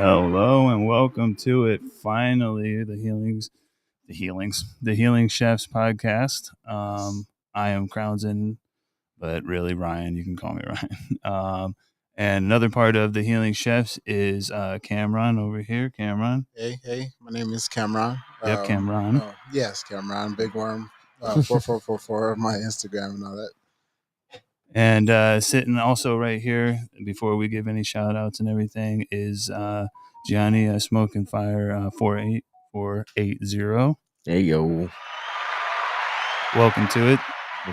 Hello and welcome to it. Finally, the Healing Chefs podcast. I am Crownson, but really Ryan. You can call me Ryan. And another part of the Healing Chefs is Cameron over here. Cameron. Hey, my name is Cameron. Yep, Cameron. Yes, Cameron, Big Worm, 4444, my Instagram and all that. And sitting also right here, before we give any shout outs and everything, is Gianni Smoke and Fire 48480. Hey yo, Welcome to it.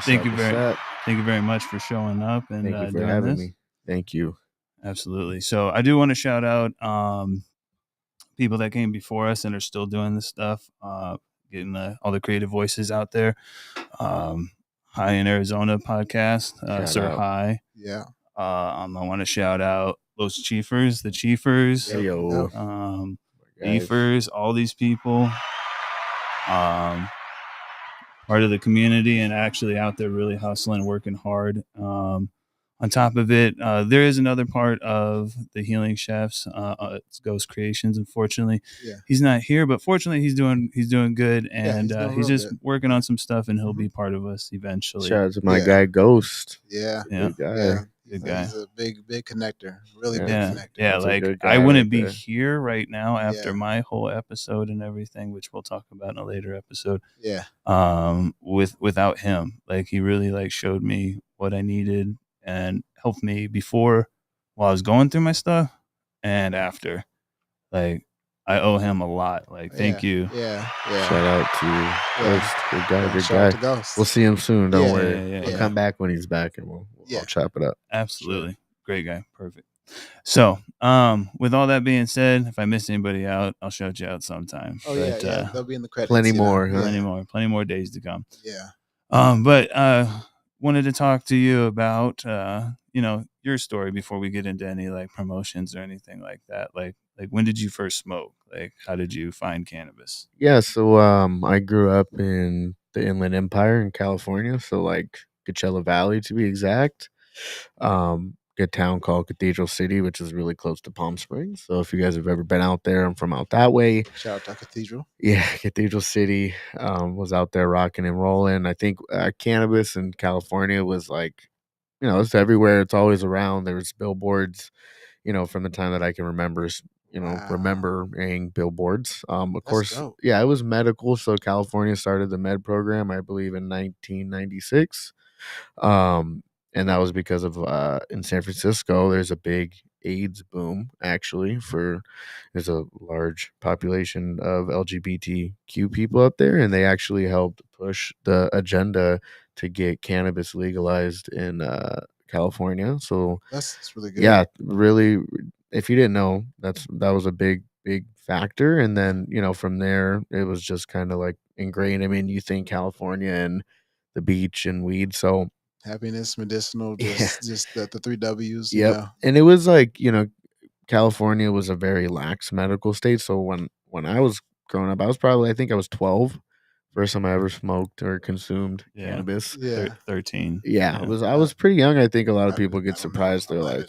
thank you very much for showing up and Thank you for doing having this. me. Thank you. Absolutely. So I do want to shout out people that came before us and are still doing this stuff, getting all the creative voices out there. High in Arizona podcast, Sir out. High. Yeah. I want to shout out Los Chiefers, the Chiefers, Hey yo, Beefers, all these people. Part of the community and actually out there really hustling, working hard. On top of it, there is another part of the Healing Chefs. It's Ghost Creations. Unfortunately, he's not here, but fortunately, he's doing good, and he's just working on some stuff, and he'll be part of us eventually. shout out to my guy Ghost. Yeah. Yeah. Good guy. Good guy. He's a big connector. Really big Yeah, connector. yeah. That's a Like good guy I wouldn't right be there. here right now after my whole episode and everything, which we'll talk about in a later episode. Yeah. Without him, like he really like showed me what I needed and helped me before, while I was going through my stuff, and after. Like I owe him a lot. Like thank you. Yeah. Shout out to Ghost. Good guy. Good Shout out guy. to Ghost. We'll see him soon. Don't Yeah, worry. yeah, We'll yeah. come back when he's back, and we'll chop it up. Absolutely. Great guy. Perfect. So, with all that being said, if I miss anybody out, I'll shout you out sometime. Oh, but, yeah. They'll be in the credits. Plenty more. Huh? Plenty more days to come. Yeah. But wanted to talk to you about your story before we get into any like promotions or anything like that. Like when did you first smoke? Like how did you find cannabis? Yeah. So I grew up in the Inland Empire in California. So like Coachella Valley to be exact. Good town called Cathedral City, which is really close to Palm Springs. So if you guys have ever been out there, I'm from out that way. Shout out to Cathedral. Yeah, Cathedral City was out there rocking and rolling. I think cannabis in California was like, it's everywhere. It's always around. There's billboards, from the time that I can remember, remembering billboards. Of course, dope. yeah, it was medical. So California started the med program, I believe, in 1996. And that was because of in San Francisco, there's a big AIDS boom. Actually, there's a large population of LGBTQ people up there, and they actually helped push the agenda to get cannabis legalized in California. So That's really good. yeah, really. If you didn't know, that was a big factor. And then from there, it was just kind of like ingrained. I mean, you think California and the beach and weed, so. Happiness, medicinal, just the three W's. Yep. You know? And it was like, California was a very lax medical state. So when I was growing up, I think I was 12. First time I ever smoked or consumed cannabis. Yeah. 13. Yeah, I was pretty young. I think a lot of people get surprised. They're like,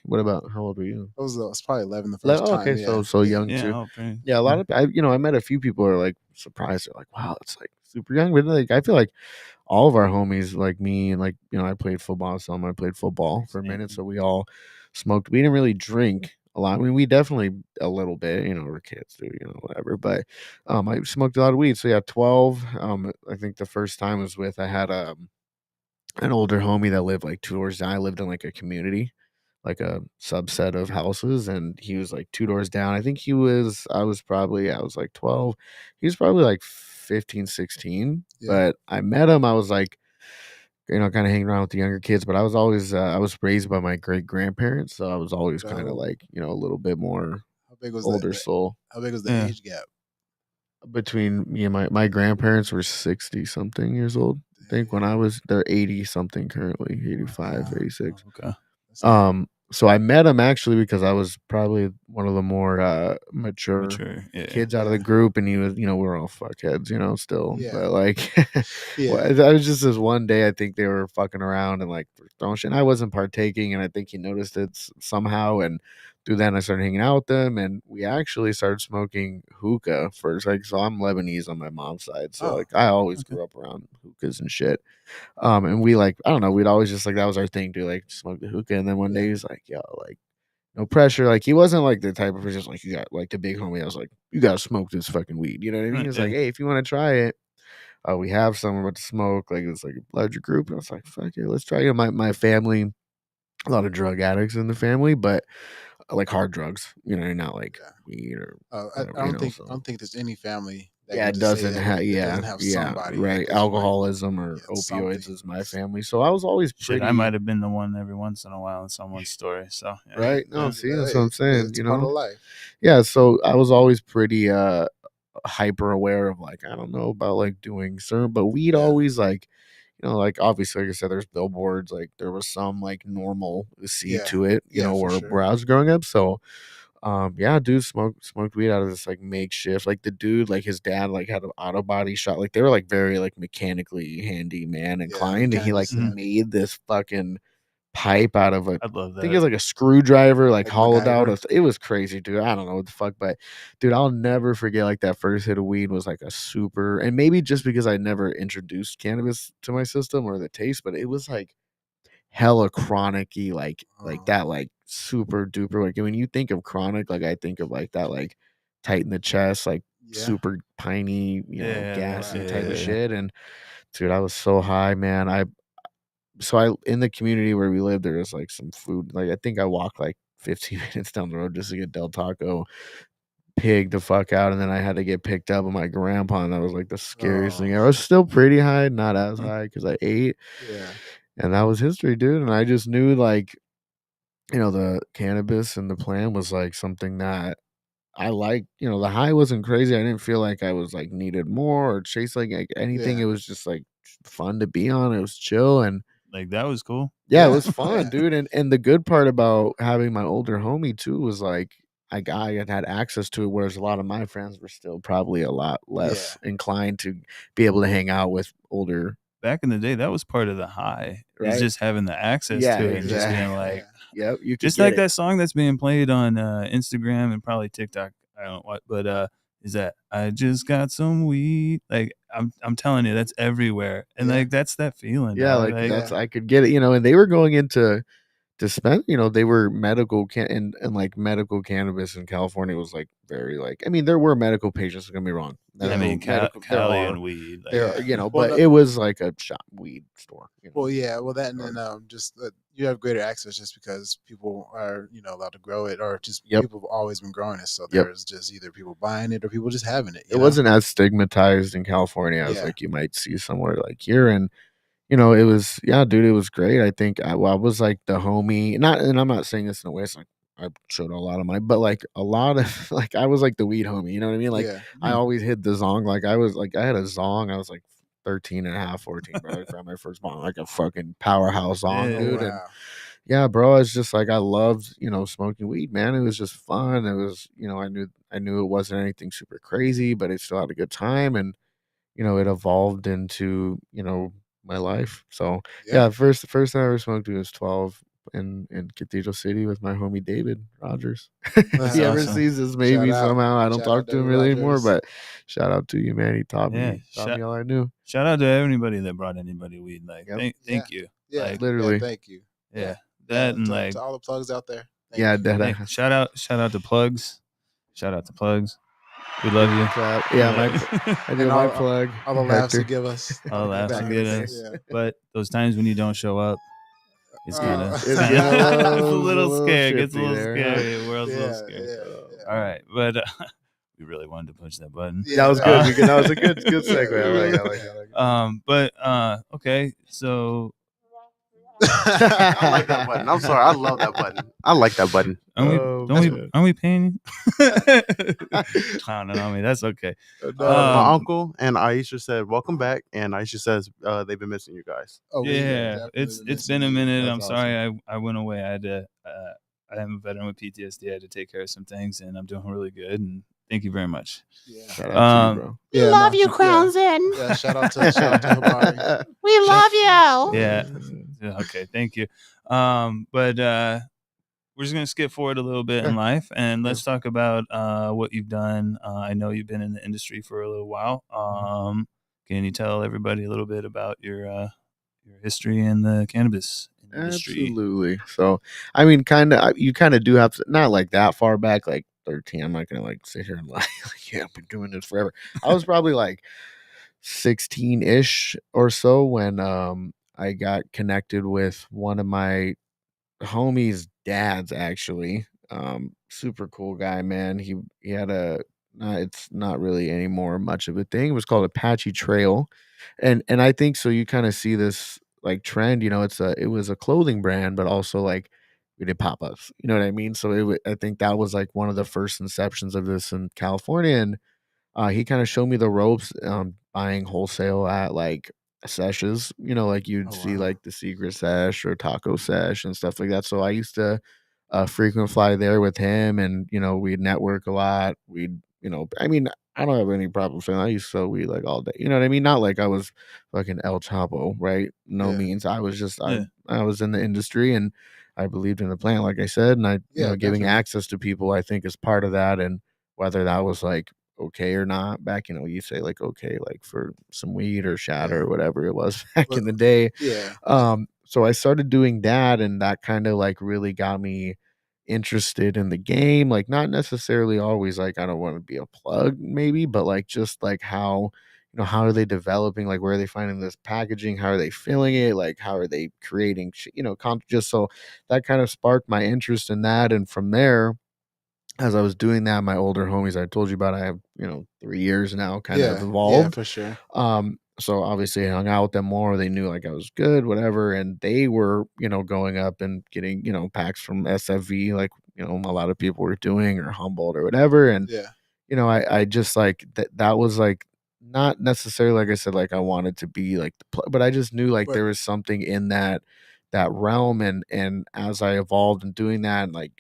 what about, how old were you? I was probably 11 the first time. Okay, yeah. so young Yeah. too. Okay. Yeah, a lot of I met a few people who are like surprised. They're like, wow, it's like super young. But like I feel like all of our homies, like me, and like I played football. Some I played football for a minute, so we all smoked. We didn't really drink a lot. I mean, we definitely a little bit. We're kids, do whatever. But I smoked a lot of weed. So yeah, 12. I think the first time was with I had an older homie that lived like 2 doors down. I lived in like a community, like a subset of houses, and he was like 2 doors down. I think I was like 12. He was probably like 15, 16. But I met him. I was like, kind of hanging around with the younger kids, but I was always, I was raised by my great grandparents. So I was always kind of like, a little bit more How big was older soul. How big was the age gap? Between me and my grandparents were 60 something years old. I think they're 80 something currently, 85, 86. Okay. So I met him actually because I was probably one of the more mature kids out of the group, and he was, we're all fuckheads, still. Yeah. But like, I was just this one day. I think they were fucking around and like throwing shit. And I wasn't partaking, and I think he noticed it somehow and through that, I started hanging out with them, and we actually started smoking hookah first. Like, so I'm Lebanese on my mom's side, so Oh, like I always okay. grew up around hookahs and shit. And we like, I don't know, we'd always just like that was our thing, to like smoke the hookah. And then one day Yeah. he's like, yo, like no pressure. Like he wasn't like the type of person like you got like the big homie. I was like, you gotta smoke this fucking weed. You know what I mean? He was like, Yeah. hey, if you want to try it, we have some about to smoke. Like it's like a larger group. And I was like, fuck it, let's try it. My family, a lot of drug addicts in the family, but like hard drugs, not like Yeah. weed or I whatever, don't think so there's any family that yeah, can it just say doesn't that have. it doesn't Yeah, have yeah, somebody that right. goes through like Alcoholism or opioids something. is my family, so I was always Shit, I pretty might have been the one every once in a while in someone's story. So yeah, right. No, yeah. see, that's what I'm saying. It's part of life. Yeah. So I was always pretty hyper aware of like I don't know about like doing certain, but we'd Yeah. always like like obviously like I said, there's billboards, like there was some like normal see Yeah. to it, Yeah, for where sure. where I was growing up, so. Yeah, dude smoked weed out of this like makeshift. Like the dude, like his dad, like had an auto body shop. Like they were like very like mechanically handy man Yeah, inclined. And he mechanical like Mhm. set, made this fucking pipe out of a I'd love I think it's that. like a screwdriver, like like hollowed out. MacGyver. It was crazy, dude. I don't know what the fuck, but dude, I'll never forget like that first hit of weed was like a super, and maybe just because I never introduced cannabis to my system or the taste, but it was like hella chronic-y, like Oh, that, like super duper. Like when you think of chronic, like I think of like that, like tight in the chest, like yeah. super piney, Yeah, gassy type of yeah. shit. And dude, I was so high, man. I in the community where we lived, there was like some food. Like I think I walked like 15 minutes down the road just to get Del Taco, pig the fuck out, and then I had to get picked up by my grandpa, and that was like the scariest Oh, thing. I was still pretty high, not as Huh. high because I ate, yeah. and that was history, dude. And I just knew like the cannabis and the plant was like something that I like. The high wasn't crazy. I didn't feel like I was like needed more or chase like anything. Yeah. It was just like fun to be on. It was chill and Like that was cool. yeah, it Yeah. was fun, Yeah. dude. And the good part about having my older homie too was like I had access to it, whereas a lot of my friends were still probably a lot Yeah. less inclined to be able to hang out with older, Back in the day, that was part of the high. Is right? just having the access Yeah, to it and just being exactly. like, Yeah. Yep, you could just get like it. that song that's being played on Instagram and probably TikTok. I don't know what, but is that I just got some weed? Like I'm telling you, that's everywhere, and Yeah. like that's that feeling, Yeah, dog. like Like that's Yeah. I could get it, and they were going into dispense, they were medical and like medical cannabis in California was like very like I mean there were medical patients, don't get me wrong. I Yeah. mean, Medical Cali and weed. Like there are, Yeah. Well, but no, it was like a shop weed store. well, yeah. Well, that and Or- then just you have greater access just because people are allowed to grow it, or just Yep. people have always been growing it. So Yep. there's just either people buying it or people just having it. It wasn't as stigmatized in California as Yeah. like you might see somewhere like here. And it was, yeah, dude, it was great. I think I was like the homie, not, and I'm not saying this in a way it's like I showed a lot of my, but like a lot of like I was like the weed homie, you know what I mean? Like Yeah. I always hid the zong. Like I was like I had a zong. I was like 13 and a half, 14, bro. I found my first bong, like a fucking powerhouse zong, Yeah. Oh dude. And wow. yeah, bro, it's just like I loved, smoking weed, man. It was just fun. It was, I knew it wasn't anything super crazy, but it still had a good time. And it evolved into, my life. So Yeah. yeah, first time I ever smoked weed was 12 in Cathedral City with my homie David Rogers. If he ever awesome. sees this, Shout maybe out. somehow I don't Shout out talk to him David really anymore, Rogers. but shout out to you, man. He taught Yeah, me all I knew. shout out to anybody that brought anybody weed. Like Yep. thank you. Yeah. Like Literally. Yeah, thank you. yeah, that and to, like to all the plugs out there. Thank Yeah, you. dead hey, ass. shout out to plugs. Shout out to plugs. We love you. Clap. Yeah, my I do And my all- plug. All the laughs you Hector. give us. All I'll laughs back you in get the us. day. Yeah. But those times when you don't show up, it's kind of Oh. it's It's a a little little scary. Gets a shifty little there, huh? scary. The world's a little Yeah, scary. yeah. All right, but we really wanted to push that button. Yeah, That was no. good. That was a good segue. Yeah, I like yeah. it. But okay, so I like that button. I'm sorry. I love that button. I like that button. aren't we paying you? Clowning on me. That's okay. My uncle and Aisha said, "Welcome back," and Aisha says they've been missing you guys. Oh, we Yeah, definitely it's missing been a you. minute. That's I'm sorry I went away. I had to. I am a veteran with PTSD. I had to take care of some things, and I'm doing really good. And thank you very much. Yeah. Shout out to you, bro. We love you, Crownson. Yeah, shout out to Habari. We love you. Yeah. Okay. Thank you. But we're just gonna skip forward a little bit in life, and let's talk about what you've done. I know you've been in the industry for a little while. Can you tell everybody a little bit about your history in the cannabis industry? Absolutely. So, I mean, kind of, you kind of do have to, not like that far back, like 13. I'm not gonna like sit here and like, yeah, I've been doing this forever. I was probably like 16 ish or so when I got connected with one of my homie's dads, actually. Super cool guy, man. He had a it's not really anymore much of a thing. It was called Apache Trail. And I think so you kind of see this like trend, it was a clothing brand, but also like we did pop-ups. You know what I mean? So I think that was like one of the first inceptions of this in California. And he kinda showed me the ropes, buying wholesale at, like, seshes, like you'd Oh see, wow. like, the Secret Sesh or Taco Sesh and stuff like that, so I used to, frequent fly there with him and, we'd network a lot, I mean, I don't have any problem saying I used to sell weed, like, all day, you know what I mean? Not like I was fucking El Chapo, right? No Yeah. means, I was just Yeah. I was in the industry and I believed in the plant, like I said, and Yeah, giving definitely. access to people, I think, is part of that, and whether that was, like, okay or not back, you say like okay like for some weed or shatter Yeah. or whatever it was back But in the day. yeah, yeah. So I started doing that and that kind of like really got me interested in the game, like not necessarily always like I don't want to be a plug maybe, but like just like how are they developing, like where are they finding this packaging, how are they filling it, like how are they creating just so that kind of sparked my interest in that. And from there, as I was doing that, my older homies I told you about, I have, 3 years now kind of Yeah, yeah, evolved. for sure. So obviously I hung out with them more. They knew like I was good, whatever. And they were, going up and getting, packs from SFV, like, a lot of people were doing or Humboldt or whatever. And, Yeah. I just like that was like not necessarily, like I said, like I wanted to be like but I just knew like But there was something in that realm. And as I evolved in doing that and like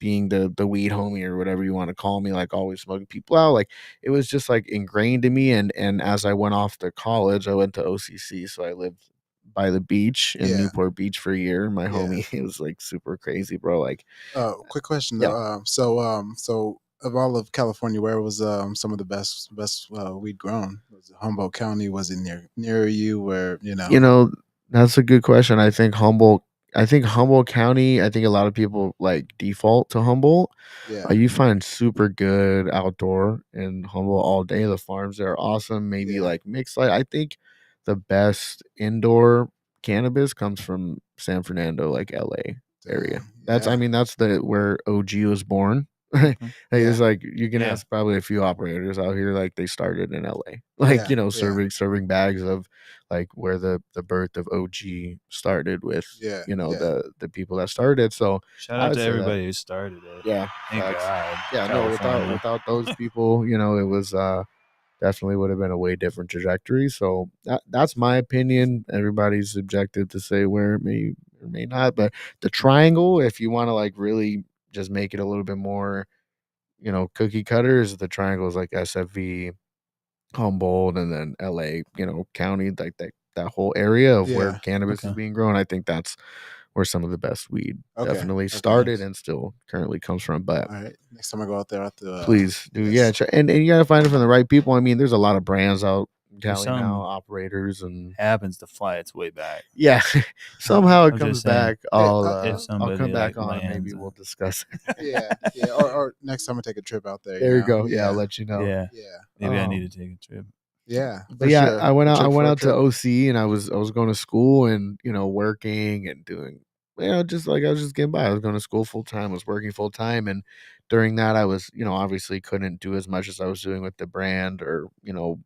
being the weed homie or whatever you want to call me, like always smoking people out. Like it was just like ingrained in me. And as I went off to college, I went to OCC. So I lived by the beach in yeah, Newport Beach for a year. My yeah. homie, it was like super crazy, bro. Like, Quick question yeah. though. So of all of California, where was some of the best weed grown? Was it Humboldt County? Was it near you? Where you know? You know, that's a good question. I think Humboldt County, I think a lot of people like default to Humboldt. Yeah, You find super good outdoor in Humboldt all day. The farms there are awesome. Maybe yeah. like mixed light. I think the best indoor cannabis comes from San Fernando, like LA area. Dang. That's I Yeah, mean, that's the where OG was born. Like, Okay. it's yeah, like you can Yeah. ask probably a few operators out here, like they started in LA. Like, yeah, yeah, serving bags of like where the birth of OG started with, yeah, yeah. the people that started. So Shout I out would to say that. everybody who started it. Yeah, Thank facts. God, Yeah, no, California. without those people, it was definitely would have been a way different trajectory. So that's my opinion. Everybody's subjective to say where it may or may not. But the triangle, if you want to like really just make it a little bit more, cookie cutters, the triangle is like SFV, Humboldt, and then LA, county, like that whole area of where Yeah. cannabis is Okay. being grown. I think that's where some of the best weed Okay. definitely Okay. started Nice. and still currently comes from. But All right. Next time I go out there, I have to. please do, yeah, Yes. and you gotta find it from the right people. I mean, there's a lot of brands out in If Cali now, something operators, and happens to fly its way back, yeah, somehow it I'm comes just saying, back. Hey. if I'll come somebody like back on and maybe lands, we'll discuss. Yeah. Yeah. Or next time I take a trip out there. There you go. Yeah, I'll Yeah. let you know. yeah, Yeah. maybe I need to take a trip. Yeah. But For yeah, sure. I went A out. I trip went for a out to trip. OC, and I was going to school, and working and doing, just like I was just getting by. I was going to school full time. I was working full time, and during that, I was, obviously couldn't do as much as I was doing with the brand or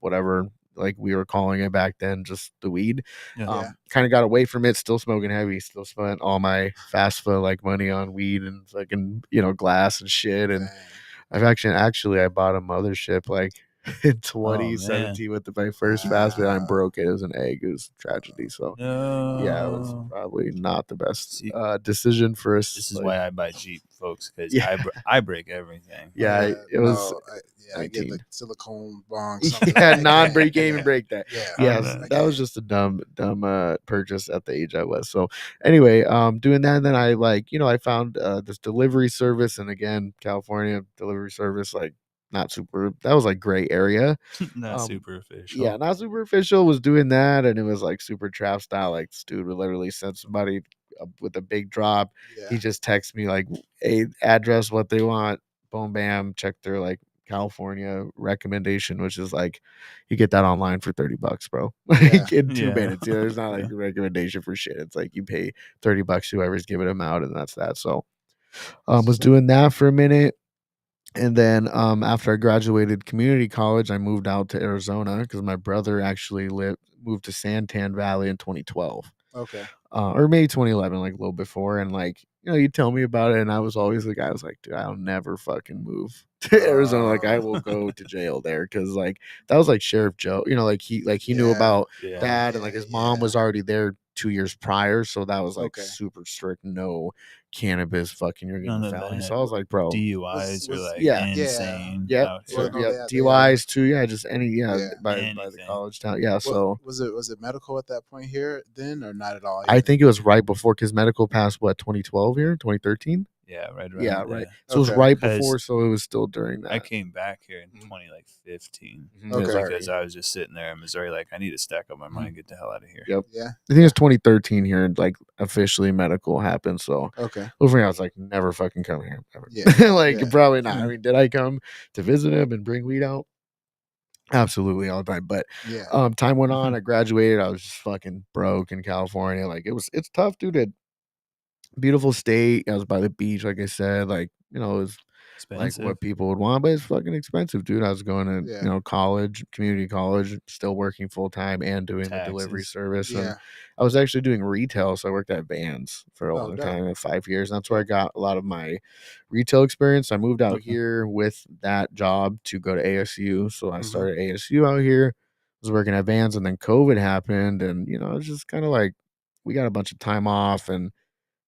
whatever like we were calling it back then, just the weed. Yeah. Yeah. Kind of got away from it. Still smoking heavy. Still spent all my FAFSA like money on weed and fucking glass and shit. And Dang. I've actually I bought a mothership like in Oh, 2017 with my first fast food. I broke it. It was an egg. It was a tragedy. So yeah, it was no. probably not the best See, decision for us. this is like, why I buy Jeep, folks, because Yeah. I break everything. yeah, it was no, I get the 19. silicone bong. Something. Yeah, I non-break. can't. You can't even break that. Yeah, Yes, man. that was just a dumb purchase at the age I was. So anyway, doing that, and then I I found this delivery service, and again, California delivery service, like not super. That was like gray area. Not Um, super official. Yeah, not super official. Was doing that, and it was like super trap style. Like, this dude would literally send somebody with a big drop. Yeah. He just texts me like a address, what they want, boom, bam, check their like California recommendation, which is like you get that online for $30, bro. Yeah. Like in 2 minutes. There's not like Yeah. a recommendation for shit. It's like you pay $30, whoever's giving them out, and that's that. So was doing that for a minute. And then after I graduated community college, I moved out to Arizona because my brother actually moved to Santan Valley in 2012, Okay. or maybe 2011, like a little before. And like you tell me about it, and I was always the guy. I was like, dude, I'll never fucking move to Arizona. Like, I will go to jail there because like that was like Sheriff Joe. He knew about Yeah. that, and like his mom was already there 2 years prior, so that was like Okay. super strict. No cannabis, fucking, you're getting None a of felony. that. So I was like, bro, DUIs are was- like yeah. insane Yep. out So here. no, yeah, they have- DUIs too. Yeah, just any Yeah. by the Anything. college town. Yeah. So was it medical at that point here then, or not at all? I think it was right before, because medical passed 2012 here, 2013. Yeah, right around Yeah, there. right. So it was Okay. right 'Cause before. So it was still during that. I came back here in Mhm. 2015 Mhm, it was Okay. because already- I was just sitting there in Missouri, like I need to stack up my money and get the hell out of here. Yep. Yeah. I think it's 2013 here, like officially medical happened. So Okay. over here, I was like, never fucking come here. Ever. Yeah. Like, Yeah. probably not. I mean, did I come to visit him and bring weed out? Absolutely, all the time. But Yeah. time went on. I graduated. I was just fucking broke in California. Like, it's tough, dude. Beautiful state. I was by the beach, like I said. Like, it was like Expensive. what people would want, but it's fucking expensive, dude. I was going to, Yeah. college, community college, still working full time and doing the delivery Taxes. service. Yeah. And I was actually doing retail, so I worked at Vans for a Oh, long dope. time, 5 years. And that's where I got a lot of my retail experience. I moved out Okay. here with that job to go to ASU, so I Mhm. started ASU out here. Was working at Vans, and then COVID happened, and it was just kind of like we got a bunch of time off, and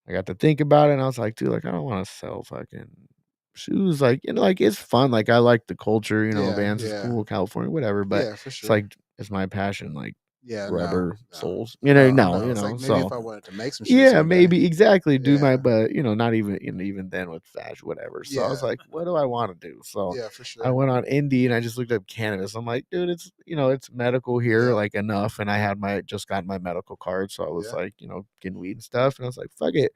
I got to think about it, and I was like, dude, like, I don't want to sell fucking shoes. Like, like, it's fun. Like, I like the culture, Yeah. Vans is Yeah. cool, California, whatever. But Yeah, for it's sure. like, it's my passion, like Yeah. rubber No. soles, No. no, It's like maybe so if I wanted to make some shoes yeah, one day. maybe exactly do my, Yeah. but not even even then with fashion, whatever. So I was Yeah. like, what do I want to do? So Yeah, for I sure. went on Indie and I just looked up cannabis. I'm like, dude, it's it's medical here, Yeah. like enough. And I had just got my medical card, so I was Yeah. like, getting weed and stuff, and I was like, fuck it.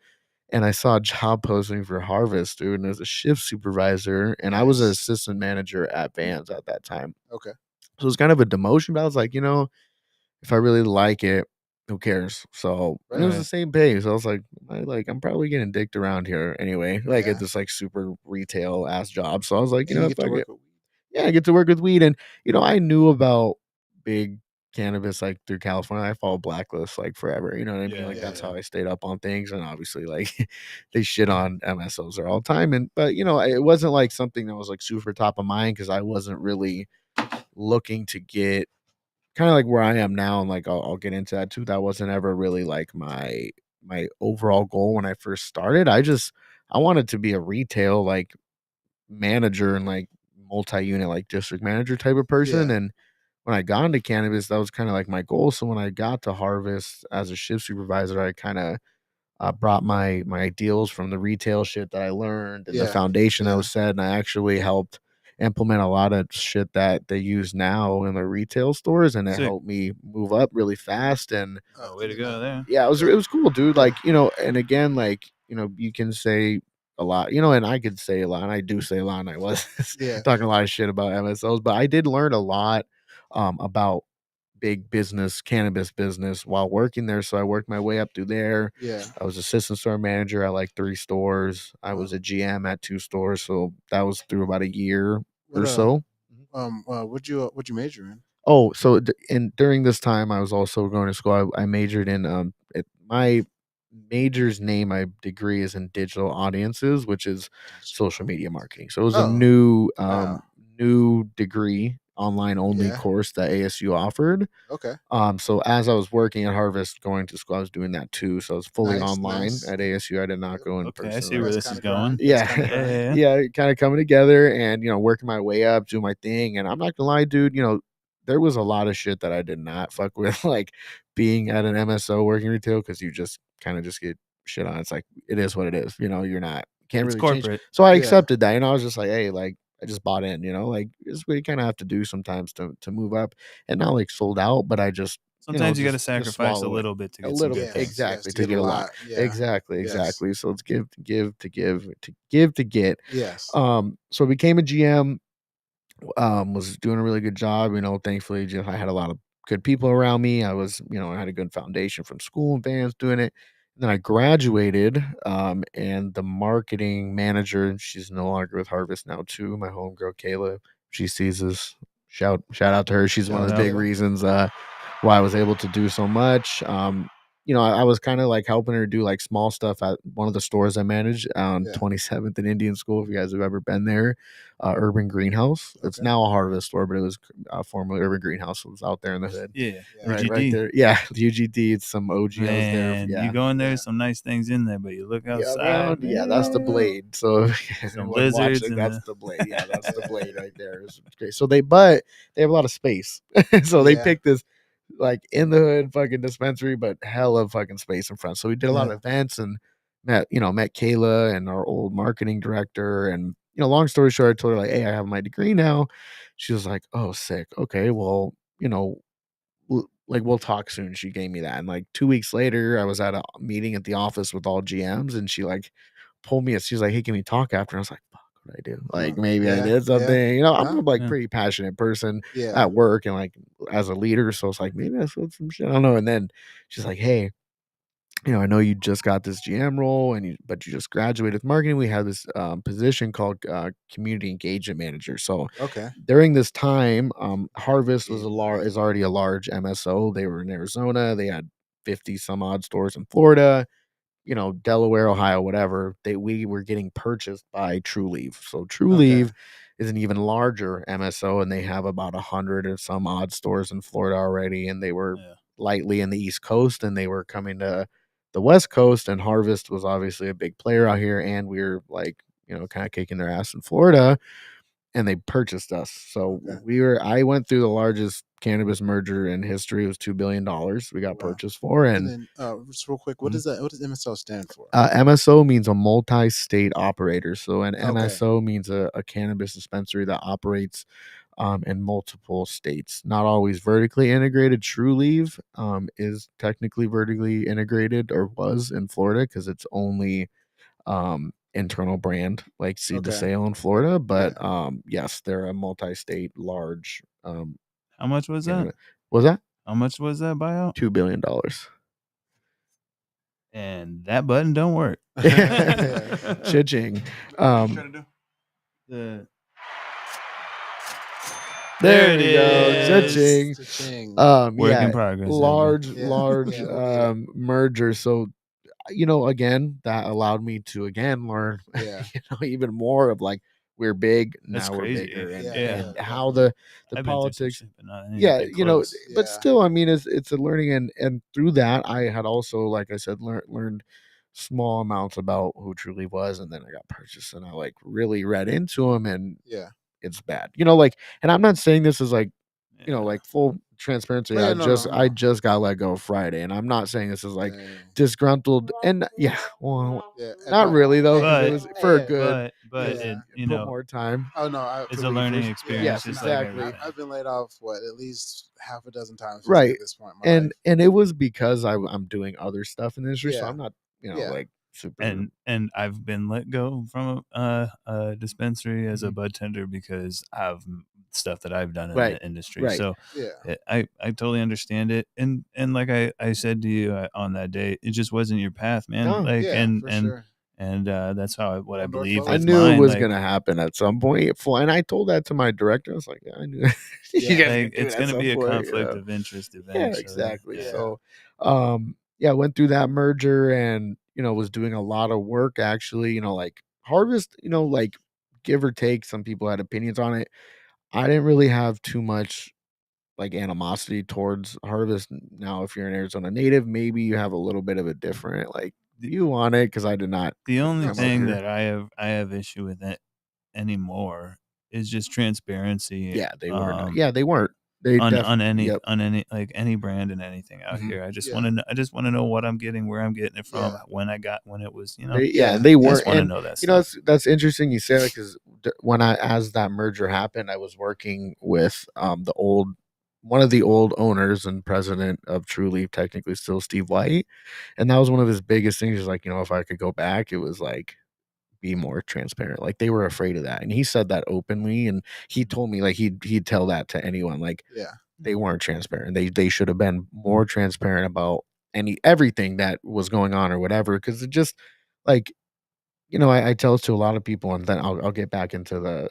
And I saw a job posting for Harvest, dude, and it was a shift supervisor, and I was an Nice. assistant manager at Vans at that time. Okay. So it was kind of a demotion, but I was like, if I really like it, who cares? So and it was the Right. same pay. So I was like, I'm probably getting dicked around here anyway. Like Yeah. at this like super retail ass job. So I was like, And you get to fuck work it. with weed. Yeah, I get to work with weed. And I knew about big cannabis like through California. I followed Blacklist like forever. You know what I mean? Yeah, Like yeah, that's yeah. how I stayed up on things. And obviously like they shit on MSOs there all the time. And but it wasn't like something that was like super top of mind because I wasn't really looking to get kind of like where I am now, and like I'll get into that too. That wasn't ever really like my overall goal when I first started. I wanted to be a retail like manager and like multi-unit like district manager type of person. Yeah. And when I got into cannabis, that was kind of like my goal. So when I got to Harvest as a shift supervisor, I kind of brought my ideals from the retail shit that I learned and the Yeah. foundation that Yeah. was set, and I actually helped implement a lot of shit that they use now in the retail stores, and it Sick. helped me move up really fast. And Oh, way to go there. yeah, it was cool, dude. Like and again, like you can say a lot, and I could say a lot, and I do say a lot, and I was Yeah. talking a lot of shit about MSOs, but I did learn a lot about big business, cannabis business while working there. So I worked my way up through there. Yeah. I was assistant store manager at like 3 stores. I Wow. was a GM at 2 stores. So that was through about a year What or so. what'd you major in? Oh, so and during this time, I was also going to school. I majored in my major's name, my degree is in digital audiences, which is social media marketing. So it was a Oh, new wow. new degree online only Yeah. course that ASU offered. Okay. So as I was working at Harvest, going to school, I was doing that too. So I was fully Nice, online nice. at ASU. I did not go in Okay, I person. see where That's this is kinda going. grind. Yeah, That's kinda grind. Yeah. yeah, kind of coming together and working my way up, doing my thing. And I'm not gonna lie, dude, there was a lot of shit that I did not fuck with, like being at an MSO working retail, because you just kind of just get shit on. It's like it is what it is. You're not can't It's really change. corporate. So I Yeah. accepted that, I was just like, hey, like I just bought in, like this is what you kind of have to do sometimes to move up, and not like sold out, but I just Sometimes you got to just sacrifice a swallow it. little bit to A get some little good bit, things. Yes, exactly, to to get get a a lot. lot. Yeah. Exactly, Yes. exactly. So it's give to give to give to get. Yes. So I became a GM, was doing a really good job. Thankfully, just I had a lot of good people around me. I was, I had a good foundation from school and bands doing it. And then I graduated, and the marketing manager, she's no longer with Harvest now too. My homegirl Kayla, she sees this. Shout out to her. She's one of Shout the out. big reasons why I was able to do so much. I was kind of like helping her do like small stuff at one of the stores I managed on Yeah. 27th and Indian School. If you guys have ever been there, Urban Greenhouse. It's Okay. now a Harvest store, but it was formerly Urban Greenhouse. It was out there in the hood. Yeah. Yeah. Right UGD. there. Yeah, UGD. It's some OGOs there. Man, Yeah. you go in there, Yeah. some nice things in there, but you look Yeah, outside. yeah, that's the man. blade. So Some anyone lizards watching, and that's the- the blade. Yeah, that's the Yeah. blade right there. It's great. So but they have a lot of space. So they Yeah. picked this like in the hood fucking dispensary, but hell of fucking space in front. So we did a lot of Yeah. events and met Kayla and our old marketing director. And long story short, I told her like, hey, I have my degree now. She was like, oh, sick. Okay, well, like we'll talk soon. She gave me that, and like 2 weeks later, I was at a meeting at the office with all GMs, and she like pulled me. She was like, "Hey, can we talk after?" And I was like, "Fuck, what did I do? Like maybe I Yeah. did something." Yeah. I'm a No. like Yeah. pretty passionate person Yeah. at work and like as a leader, so it's like maybe I said some shit. I don't know. And then she's like, "Hey, I know you just got this GM role, but you just graduated with marketing. We have this position called community engagement manager. So Okay. during this time, Harvest was Engagement is already a large MSO. They were in Arizona. They had 50 some odd stores in Florida, Delaware, Ohio, whatever. We were getting purchased by True Leave. So True Okay. Leave is an even larger MSO, and they have about 100 and some odd stores in Florida already. And they were Yeah. lightly in the East Coast, and they were coming to the West Coast. And Harvest was obviously a big player out here, and we were like, kind of kicking their ass in Florida, and they purchased us. So Okay. I went through the largest cannabis merger in history. It was $2 billion we got Wow. purchased for. And And then, just real quick, what Mhm. does that? What does MSO stand for? MSO means a multi-state operator. So an Okay. MSO means a cannabis dispensary that operates in multiple states. Not always vertically integrated. True Leave is technically vertically integrated, or was in Florida, because it's only internal brand like seed to Okay. sale in Florida. But Yeah. yes, they're a multi-state large How much was that? cannabis. Was that How much was that buyout? $2 billion? And that button don't work. Yeah. Cha-ching. Try to do? The There it we go. is. Cha-ching. Cha-ching. Work Yeah, in progress. large, Yeah. large Yeah, we'll get it. merger. So again, that allowed me to again learn Yeah. even more of like we're big, That's now we're crazy. bigger, and Yeah. Yeah. and Yeah. how Definitely. the I've been through some politics. shit, but not Yeah, anything close. but Yeah. still, I mean, it's a learning, and through that, I had also, like I said, learned small amounts about who Truly was, and then I got purchased, and I like really read into him, and Yeah. it's bad, like, and I'm not saying this is like, Yeah. like full transparency. Yeah, no, no, I no. just got let go Friday, and I'm not saying this is like Dang. disgruntled, and yeah, well, Yeah. not really though, because it But- was for a Hey, good. But Yeah. it, Put more time. Oh no, it's to a leave learning first. experience, Yes, just exactly. like everything. I've been laid off at least half a dozen times Right. at this point in my life. And it was because I'm doing other stuff in the industry, so Yeah. I'm not Yeah. like super. And I've been let go from a dispensary as a Mhm. bud tender because of stuff that I've done in Right, the industry. right. So Yeah. I totally understand it. And like I said to you on that day, it just wasn't your path, man. No. Like Yeah, for sure. and that's how what I One door believe closed. I was knew mine. it was Like, gonna happen at some point, and I told that to my director. I was like, "Yeah, I knew you Yeah. guys like could do it's it at gonna some be a point, conflict of interest Yeah, eventually. exactly. Yeah. So, yeah, went through that merger, and was doing a lot of work actually. Like Harvest, like give or take, some people had opinions on it. I didn't really have too much like animosity towards Harvest. Now, if you're an Arizona native, maybe you have a little bit of a different like view on it because I did not The only come up thing here. that I have issue with it anymore is just transparency. Yeah, they were not. Yeah, they weren't. They on definitely. Yep. any brand and anything out Mhm. here. Yeah. I just want to know what I'm getting, where I'm getting it from, Yeah. when it was, They, Yeah. and they I weren't. just want to And know that you know, stuff. that's interesting you say that because when as that merger happened, I was working with one of the old owners and president of True Leaf, technically still Steve White, and that was one of his biggest things. Is like, if I could go back, it was like be more transparent. Like they were afraid of that, and he said that openly, and he told me like he'd tell that to anyone. Like Yeah. they weren't transparent. They should have been more transparent about everything that was going on or whatever. Because it just like I tell this to a lot of people, and then I'll get back into the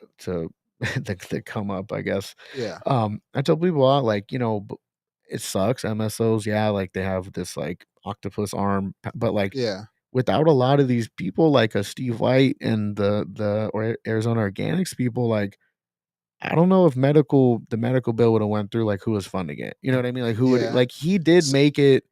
come up, I guess. Yeah. I tell people a lot, like it sucks. MSOs, yeah, like they have this like octopus arm, but like Yeah. without a lot of these people, like a Steve White and or Arizona Organics people, like I don't know if the medical bill would have went through, like who was funding it. You know what I mean? Like who would Yeah. like he did S- make it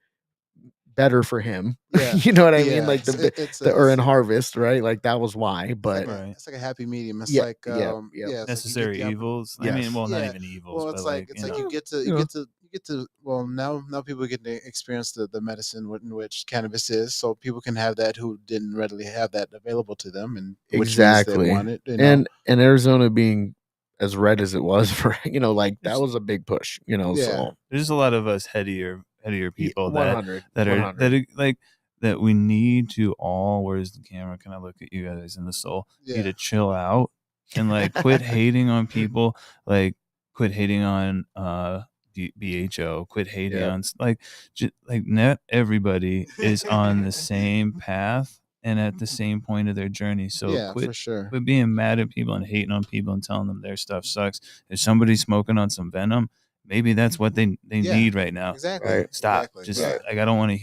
better for him. Yeah. You know what I mean? Yeah. Like the It's Urban Harvest, right? Like that was why. But Right. it's like a happy medium. It's yeah, like yeah, yeah, it's like you get Necessary the evils. I mean, yes, well, not yeah. even evils, Well, but it's like you get to well now people get to experience the medicine in which cannabis is, so people can have that who didn't readily have that available to them, and which means they exactly. want it. And Arizona being as red as it was for like that there's was a big push. Yeah. So there's a lot of us headier people that 100, that are 100. like that we need to all, where's the camera? Can I look at you guys in the soul? Need Yeah. to chill out and like quit hating on people, like quit hating on BHO, quit hating Yeah. on like not everybody is on the same path and at the same point of their journey. So Yeah, for sure. quit being mad at people and hating on people and telling them their stuff sucks. If somebody's smoking on some venom, maybe that's what they Yeah. need right now. Exactly. Right. Stop. Exactly. Just Yeah. like I don't want to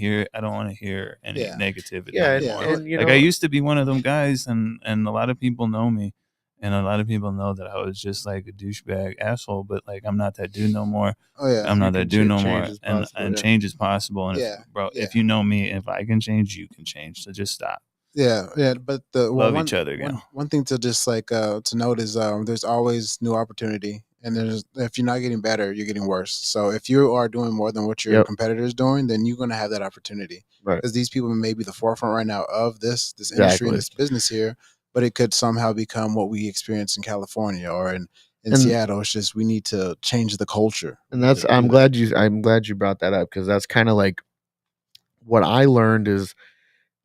hear any Yeah. negativity Yeah, anymore. Yeah. Like I used to be one of them guys, and a lot of people know me, and a lot of people know that I was just like a douchebag asshole. But like I'm not that dude no more. Oh yeah. I'm You not that can dude no change more, is and possible. Yeah. change is possible. And Yeah. if Yeah. you know me, if I can change, you can change. So just stop. Yeah, yeah, but Love each other, one thing to just like to note is there's always new opportunity, and there's if you're not getting better, you're getting worse. So if you are doing more than what your Yep. competitor is doing, then you're going to have that opportunity. Right. Because these people may be the forefront right now of this industry and Exactly. this business here, but it could somehow become what we experience in California or in And- Seattle. It's just we need to change the culture. And that's to do I'm that. glad you brought that up because that's kind of like what I learned is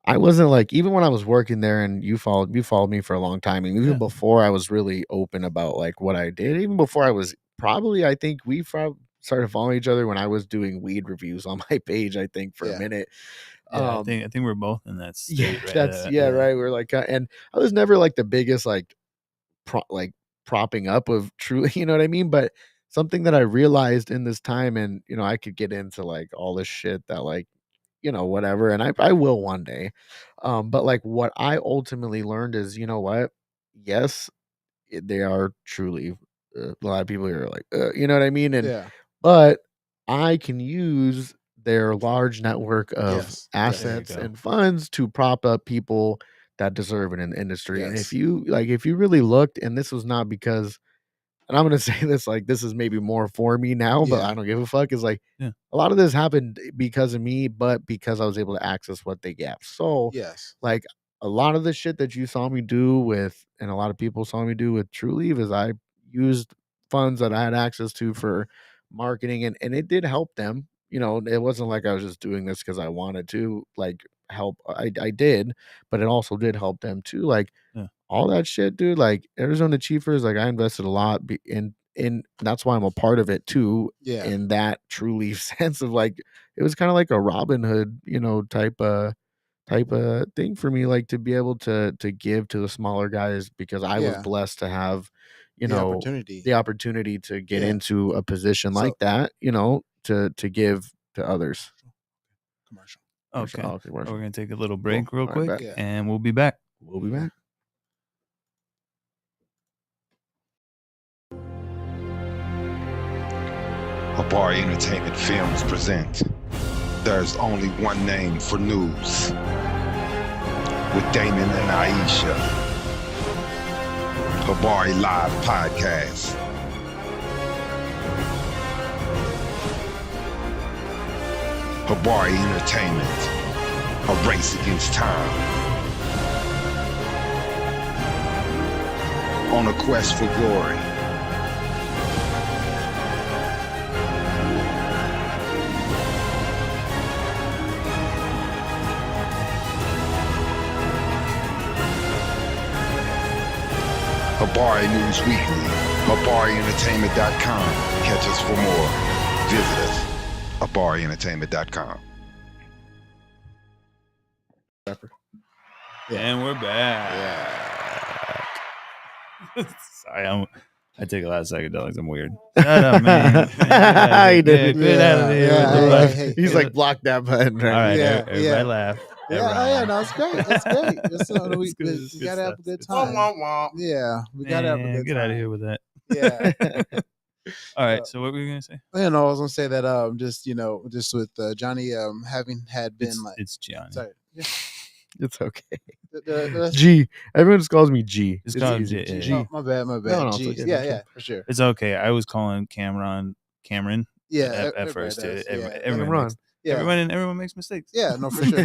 I wasn't like even when I was working there and you followed me for a long time and even Yeah. before I was really open about like what I did even before I was probably I think started following each other when I was doing weed reviews on my page I think for a Yeah. minute. Yeah, I think we're both in that Yeah, state, right? that's right. We're like and I was never like the biggest like like propping up of truly, you know what I mean? But something that I realized in this time, and I could get into like all this shit that like, whatever, and I will one day. But like what I ultimately learned is, you know what? Yes, they are truly a lot of people are like, you know what I mean? And Yeah. but I can use their large network of Yes. assets go. and funds to prop up people that deserve it in the industry. And Yes. if you really looked, and this was not because, and I'm gonna say this like this is maybe more for me now, but Yeah. I don't give a fuck. Is like Yeah. a lot of this happened because of me, but because I was able to access what they gave. So Yes. like a lot of the shit that you saw me do with, and a lot of people saw me do with True Leave is I used funds that I had access to for marketing and it did help them. It wasn't like I was just doing this because I wanted to like help. I did, but it also did help them too. Like Yeah. all that shit, dude. Like Arizona Chiefers, like I invested a lot in that's why I'm a part of it too. Yeah. In that True Leaf sense of like it was kind of like a Robin Hood, type of thing for me, like to be able to give to the smaller guys because I was Yeah. blessed to have, The opportunity. the opportunity to get Yeah. into a position So- like that, to give to others. Commercial. Okay. We're Commercial. gonna take a little break real All right, quick, bet. Yeah. and we'll be back. We'll be back. Habari Entertainment Films present There's Only One Name for News with Damon and Iesha. Habari Live Podcast. Habari Entertainment, a race against time. On a quest for glory. Habari News Weekly, HabariEntertainment.com. Catch us for more. Visit us, HabariEntertainment.com. And we're back. Sorry, I take a lot of psychedelics. I'm weird. Shut up, man. He did. Get out of here with the button. Hey, He's like, block that button. Right? All right, Yeah, everybody yeah. laugh. Yeah, no, it's great. It's great. It's something we It's good, it's we good gotta have stuff. a good It's time. Womp. Yeah, we gotta have a good Get time. out of here with that. Yeah. All right, so what were you gonna say? I was gonna say that just with Johnny having had been It's Gianni. sorry. Yeah. It's okay. The- G. Everyone just calls me G. It's called easy. G. G. Oh, my bad. No, it's Jeez. okay, Yeah, no yeah, for sure. It's okay. I was calling Cameron. Yeah, at everybody first. does. Everyone Yeah. everyone makes mistakes. Yeah, no, for sure,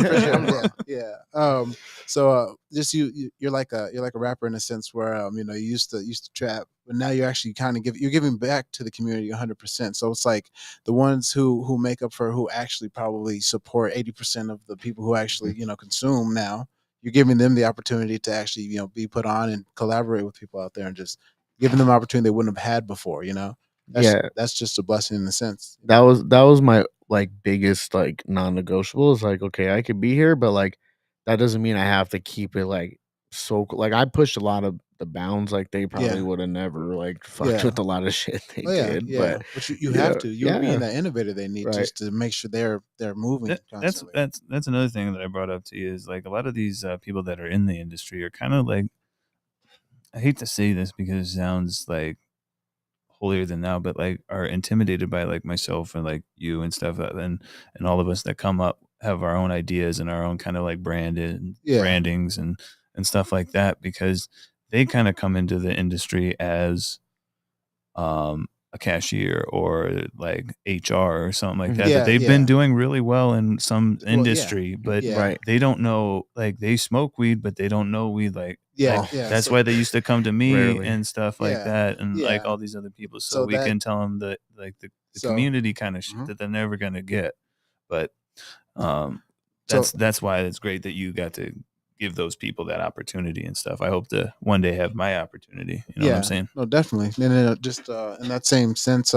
yeah. So just you're like a rapper in a sense where you used to trap, but now you're actually you're giving back to the community 100%. So it's like the ones who make up for who actually probably support 80% of the people who actually consume now. You're giving them the opportunity to actually be put on and collaborate with people out there and just giving them opportunity they wouldn't have had before. That's just a blessing in a sense. That was my like biggest like non-negotiable. Is like, okay, I could be here, but like that doesn't mean I have to keep it like so like I pushed a lot of the bounds like they probably would have never like fucked with a lot of shit they did. But you have to. You're being that innovator they need Right. just to make sure they're moving constantly. That's another thing that I brought up to you is like a lot of these people that are in the industry are kind of like, I hate to say this because it sounds like holier than thou, but like are intimidated by like myself and like you and stuff, and all of us that come up have our own ideas and our own kind of like brandings and stuff like that, because they kind of come into the industry as a cashier or like HR or something like that, that they've been doing really well in some industry, but they don't know, like they smoke weed, but they don't know weed. That's why they used to come to me and stuff like that, and like all these other people, so we can tell them that like the community kind of shit that they're never gonna get. But that's why it's great that you got to give those people that opportunity and stuff. I hope to one day have my opportunity. You know what I'm saying? No, definitely. And just in that same sense,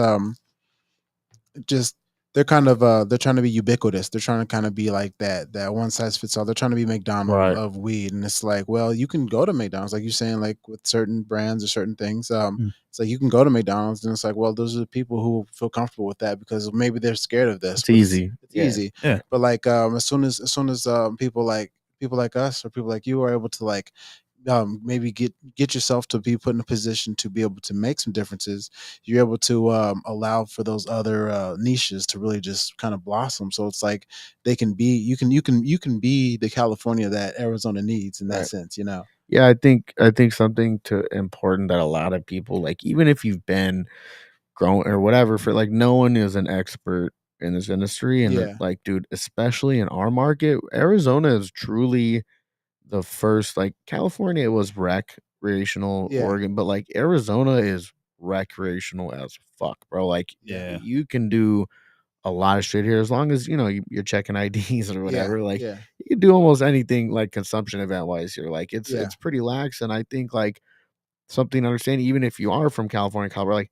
just they're kind of they're trying to be ubiquitous. They're trying to kind of be like that one size fits all. They're trying to be McDonald's of weed, and it's like, well, you can go to McDonald's, like you're saying, like with certain brands or certain things. It's like you can go to McDonald's, and it's like, well, those are the people who feel comfortable with that because maybe they're scared of this. It's easy. It's easy. Yeah. But like as soon as people like us or people like you are able to like maybe get yourself to be put in a position to be able to make some differences, you're able to allow for those other niches to really just kind of blossom. So it's like you can be the California that Arizona needs in that sense, Yeah, I think something important that a lot of people, like, even if you've been grown or whatever, for like no one is an expert in this industry, and like, dude, especially in our market, Arizona is truly the first. Like California, it was recreational, Oregon, but like Arizona is recreational as fuck, bro. Like, you can do a lot of shit here as long as you're checking IDs or whatever. Like, you can do almost anything like consumption event wise here. Like, it's pretty lax, and I think like something to understand, even if you are from California, Colorado, like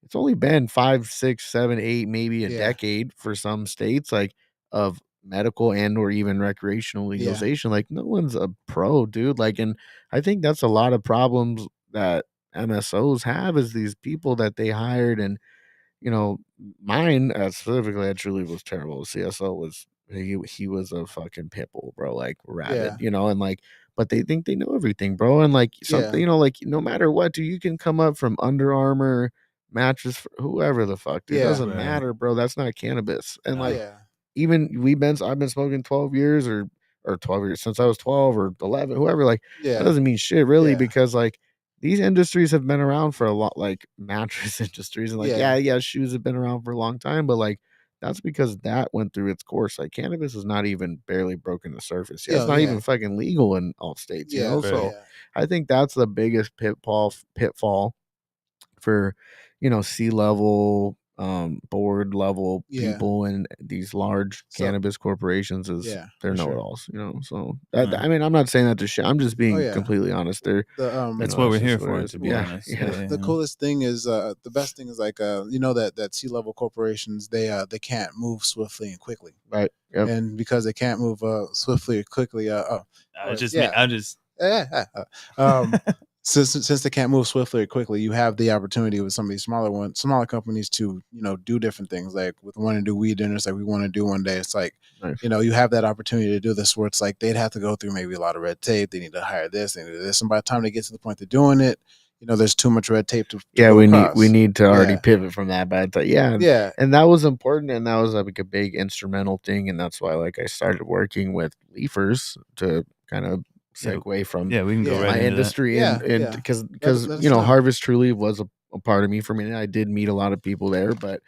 it's only been 5, 6, 7, 8, maybe a decade for some states, like of medical and or even recreational legalization. Like, no one's a pro, dude. Like, and I think that's a lot of problems that MSOs have, is these people that they hired. And mine specifically, I truly was terrible. CSO was he was a fucking pit bull, bro, like rabid, and like, but they think they know everything, bro. And like something, like no matter what, dude, you can come up from Under Armour mattress, for whoever the fuck, dude. It Yeah. doesn't Right. matter, bro. That's not cannabis. And like, Yeah. even I've been smoking 12 years or 12 years since I was 12 or 11, whoever. Like, that Yeah. doesn't mean shit, really, Yeah. because like these industries have been around for a lot, like mattress industries, and like, yeah, shoes have been around for a long time, but like that's because that went through its course. Like, cannabis is not even barely broken the surface. Yeah, it's not even fucking legal in all states, you know. Yeah. So Yeah. I think that's the biggest pitfall for, C-level, board level Yeah. people in these large So cannabis corporations is yeah, they're for sure. know-it-alls, so Right. I mean, I'm not saying that to shit. I'm just Oh being yeah. completely honest. They're The That's what that's we're just here what it for, is. to be Yeah, honest. yeah. the coolest thing is the best thing is like that C-level corporations they can't move swiftly and quickly, Right. Yep. and because they can't move swiftly or quickly I just yeah. Since they can't move swiftly or quickly, you have the opportunity with some of these smaller companies to do different things. Like with wanting to do weed dinners, like we want to do one day. It's like Nice. you have that opportunity to do this, where it's like they'd have to go through maybe a lot of red tape. They need to hire this, they need to do this, and by the time they get to the point of doing it, there's too much red tape to Yeah, go we across. need to already Yeah. pivot from that bad time. Yeah, Yeah, and that was important, and that was like a big instrumental thing, and that's why like I started working with Leafers to kind of segue from yeah, we can go Yeah. right my into industry Yeah, and yeah. because Let us know. Harvest Truly was a part of me. For me, I did meet a lot of people there, but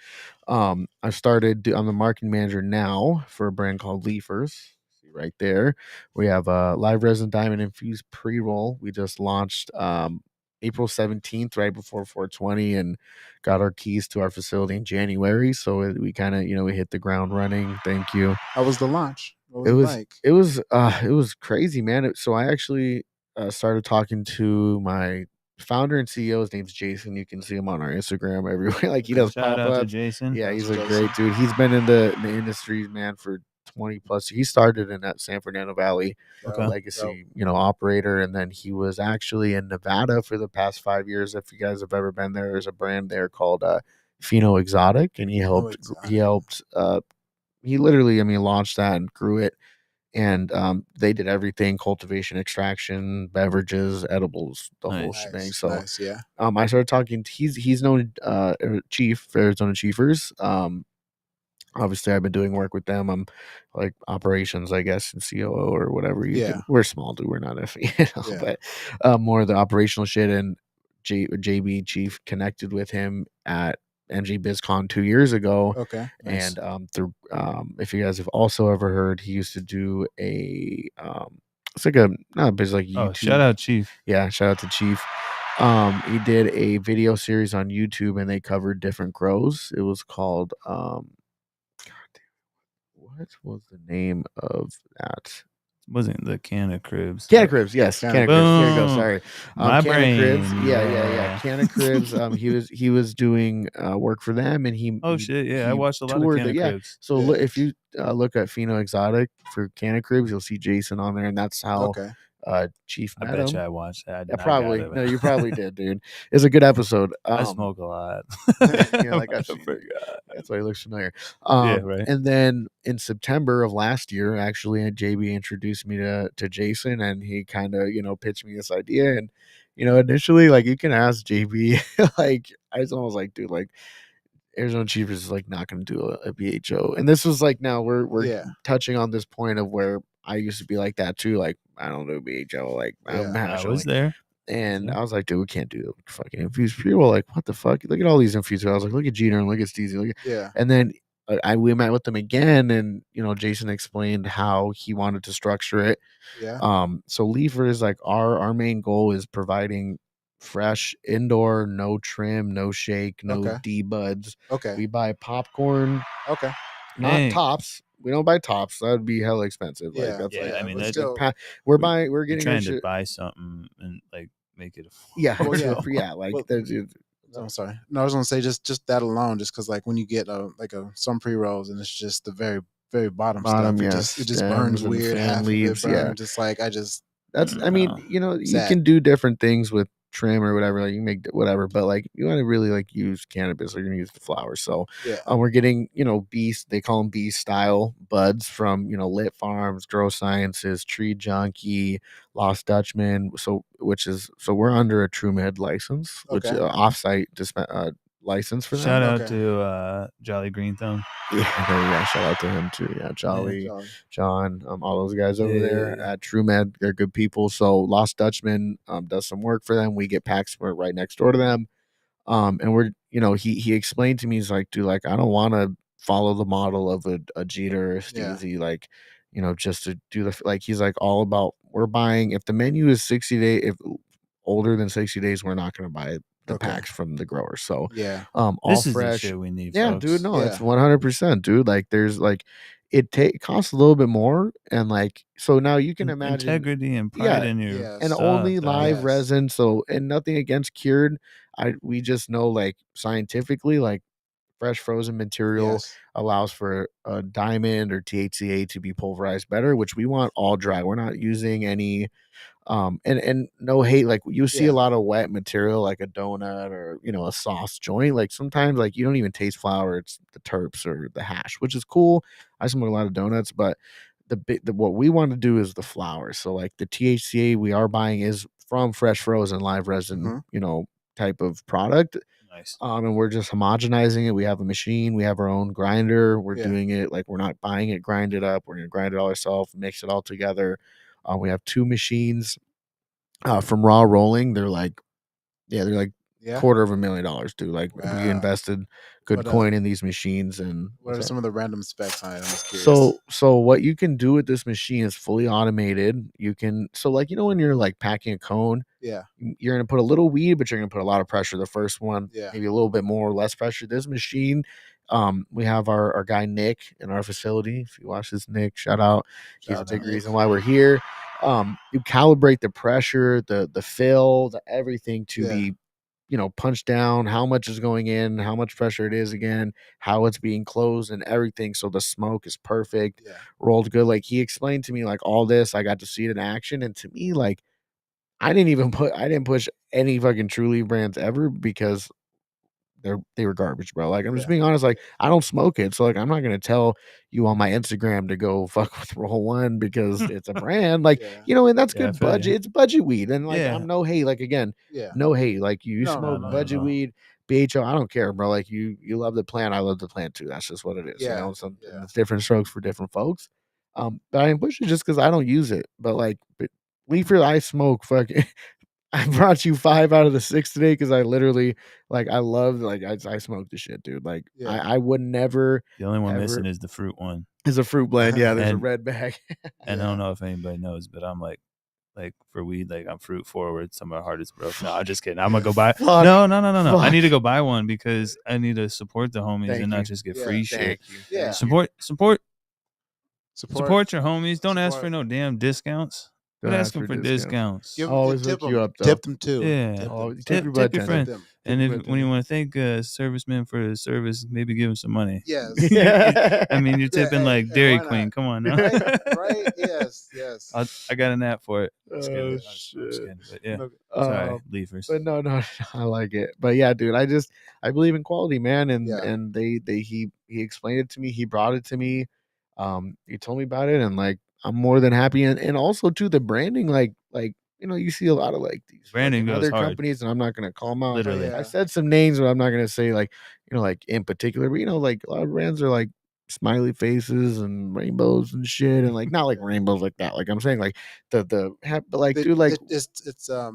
I'm the marketing manager now for a brand called Leafers. See right there, we have a live resin diamond infused pre-roll. We just launched April 17th, right before 420, and got our keys to our facility in January. So we kind of, we hit the ground running. Thank you. How was the launch? What was It it was like? it was crazy, man. So I actually started talking to my founder and CEO. His name's Jason. You can see him on our Instagram everywhere. Like, he does shout out to pop-ups. Jason. Yeah, Shout he's out a to great Jason. dude. He's been in the industry, man, for 20 plus. He started in that San Fernando Valley Okay. legacy, operator, and then he was actually in Nevada for the past 5 years. If you guys have ever been there, there's a brand there called Pheno Exotic, and he helped he literally, I mean, launched that and grew it. And they did everything: cultivation, extraction, beverages, edibles, the whole Nice. shebang. So Nice, yeah. I started talking. He's known Chief for Arizona Chiefers. Obviously, I've been doing work with them. I'm like operations, I guess, and COO or whatever. We're small, dude. We're not Yeah. but more of the operational shit. And JB Chief connected with him at MG BizCon 2 years ago. Okay. Nice. And through if you guys have also ever heard, he used to do it's like a not biz like YouTube. Oh, shout out Chief. Yeah, shout out to Chief. He did a video series on YouTube, and they covered different grows. It was called what was the name of that? Wasn't the Can of Cribs? Can of Cribs, yes. Can Can of of Cribs. There you go. Boom. Sorry. My Can of Cribs. brain, Yeah. yeah. Can of Cribs. He was doing work for them, and Oh shit, yeah, I watched a lot of toured Can of yeah. Cribs. So Yeah. if you look at Pheno Exotic for Can of Cribs, you'll see Jason on there, and that's how Okay. Chief I met bet him. you I watched that. Yeah, probably. No, you probably did, dude. It's a good episode. I smoke a lot. Yeah, like I've seen it. That's why he looks familiar. Yeah, right. And then in September of last year, actually, JB introduced me to Jason, and he kind of, pitched me this idea. And, initially, like, you can ask JB, like, I was almost like, dude, like, Arizona Chiefers is like not going to do a BHO. And this was like, now we're touching on this point of where I used to be like that too. Like, I don't do BHO. Like, I'm I was there. and I was like, dude, we can't do fucking infused fuel. Like, what the fuck? Look at all these infused. I was like, look at Jeter and look at Steezy. And then we met with them again, and Jason explained how he wanted to structure it. Yeah. So Leafer is like our main goal is providing fresh indoor, no trim, no shake, no D buds. Okay. We buy popcorn. Okay. Not tops. We don't buy tops. That would be hella expensive. Yeah. Like, that's Yeah, like, I mean, but that, still, we're you're getting trying our to shit. buy something and like make it. Yeah, Well, yeah. yeah. Like, Well, there's. I'm sorry. No, I was gonna say just that alone, just because like when you get some pre rolls and it's just the very very bottom stuff, it just burns and weird. fan Half leaves, of it burns. yeah. Just like That's, I mean, you Sad. can do different things with trim or whatever. Like, you make whatever, but like, you want to really like use cannabis, or you're gonna use the flower. So yeah. we're getting they call them B style buds from Lit Farms, Grow Sciences, Tree Junkie, Lost Dutchman. So we're under a TrueMed license, which Okay. offsite license for them. Shout out Okay. to Jolly Green Thumb. Yeah, shout out to him too. Yeah, Jolly, Jolly. John, all those guys over there Yeah. at TrueMed, they're good people. So Lost Dutchman does some work for them. We get packs for right next door to them. And we're, he explained to me, he's like, dude, like, I don't want to follow the model of a Jeter or Steezy, like, just to do like, he's like, all about, we're buying, if the menu is 60 days, if older than 60 days, we're not going to buy the Okay. packs from the grower. So, Yeah. all This is the fresh. shit we need, Yeah, folks. dude, no, it's Yeah. 100%, dude. Like, there's like, it costs a little bit more. And like, so now you can imagine integrity and pride in your Yes. and stuff, only dog. live Yes. resin. So, and nothing against cured. We just know, like, scientifically, like, fresh frozen material Yes. allows for a diamond or THCA to be pulverized better, which we want all dry. We're not using any and no hate, like, you see Yeah. a lot of wet material like a donut or a sauce joint. Like, sometimes, like, you don't even taste flour, it's the terps or the hash, which is cool. I smoke a lot of donuts, but what we want to do is the flour. So, like, the THCA we are buying is from fresh frozen live resin, type of product. Nice. And we're just homogenizing it. We have a machine, we have our own grinder. We're doing it, like, we're not buying it grinded up. We're gonna grind it all ourselves, mix it all together. We have 2 machines from raw rolling. They're like $250,000, dude. Like, we Wow. invested good What, coin in these machines. And What are some of the random specs on it? I'm just curious. so what you can do with this machine is fully automated. You can, so, like, when you're like packing a cone, Yeah. you're gonna put a little weed, but you're gonna put a lot of pressure. The first one, Yeah. maybe a little bit more or less pressure. This machine, we have our guy Nick in our facility. If you watch this, Nick, shout out. He's Shout a big out. reason why we're here. You calibrate the pressure, the fill, the everything to be, punched down, how much is going in, how much pressure it is again, how it's being closed and everything. So the smoke is perfect, Yeah. rolled good. Like, he explained to me, like, all this, I got to see it in action. And to me, like, I didn't push any fucking Truly brands ever because they were garbage, bro. Like, I'm just being honest. Like, I don't smoke it, so, like, I'm not gonna tell you on my Instagram to go fuck with Roll One because it's a brand. Like, and that's Yeah, I good feel budget. you. It's budget weed, and, like, Yeah. I'm no hate. Like, again, Yeah. no hate. Like, you No, smoke no, budget no. weed, BHO. I don't care, bro. Like, you love the plant. I love the plant too. That's just what it is. Yeah. And Yeah. it's different strokes for different folks. But I didn't push it just because I don't use it. But, like, Leafer, I smoke fucking. I brought you 5 out of the 6 today because I literally, like, I love, like, I smoke the shit, dude. Like, Yeah. I would never. The only one ever- missing is the fruit one. Is a fruit blend. Yeah, there's a And- red bag. And I Yeah. don't know if anybody knows, but I'm like for weed, like, I'm fruit forward. Some of my heart is broke. No, I'm just kidding. I'm gonna go buy. Fuck. No. I Fuck. need to go buy one because I need to support the homies Thank and not you. just get Yeah. free shit. Thank you. Yeah. Support Support. your homies. Don't ask Support. for no damn discounts. Don't Quit ask asking for for discounts. discounts. Give, Always tip hook you them. up, though. Tip them too. Yeah. Tip Oh, them. tip your Tip your bartender. friend. Tip them. And Tip if your when you want to thank a serviceman for his service, maybe give him some money. Yes. I mean, you're tipping hey, like hey, Dairy why Queen. not? Come on now. Right? Yes. I got an app for it. Just kidding. Oh, I'm just kidding. But yeah, Um, sorry, leafers. But no, I like it. But yeah, dude, I believe in quality, man. And Yeah. and he explained it to me. He brought it to me. He told me about it, and, like, I'm more than happy. And also too, the branding, like, you see a lot of, like, these Branding fucking goes other hard. companies, and I'm not gonna call them out. Literally. Yeah. I said some names, but I'm not gonna say, like, like, in particular. But, like, a lot of brands are like smiley faces and rainbows and shit, and, like, not like rainbows like that. Like, I'm saying, like, but, like, dude, like, it's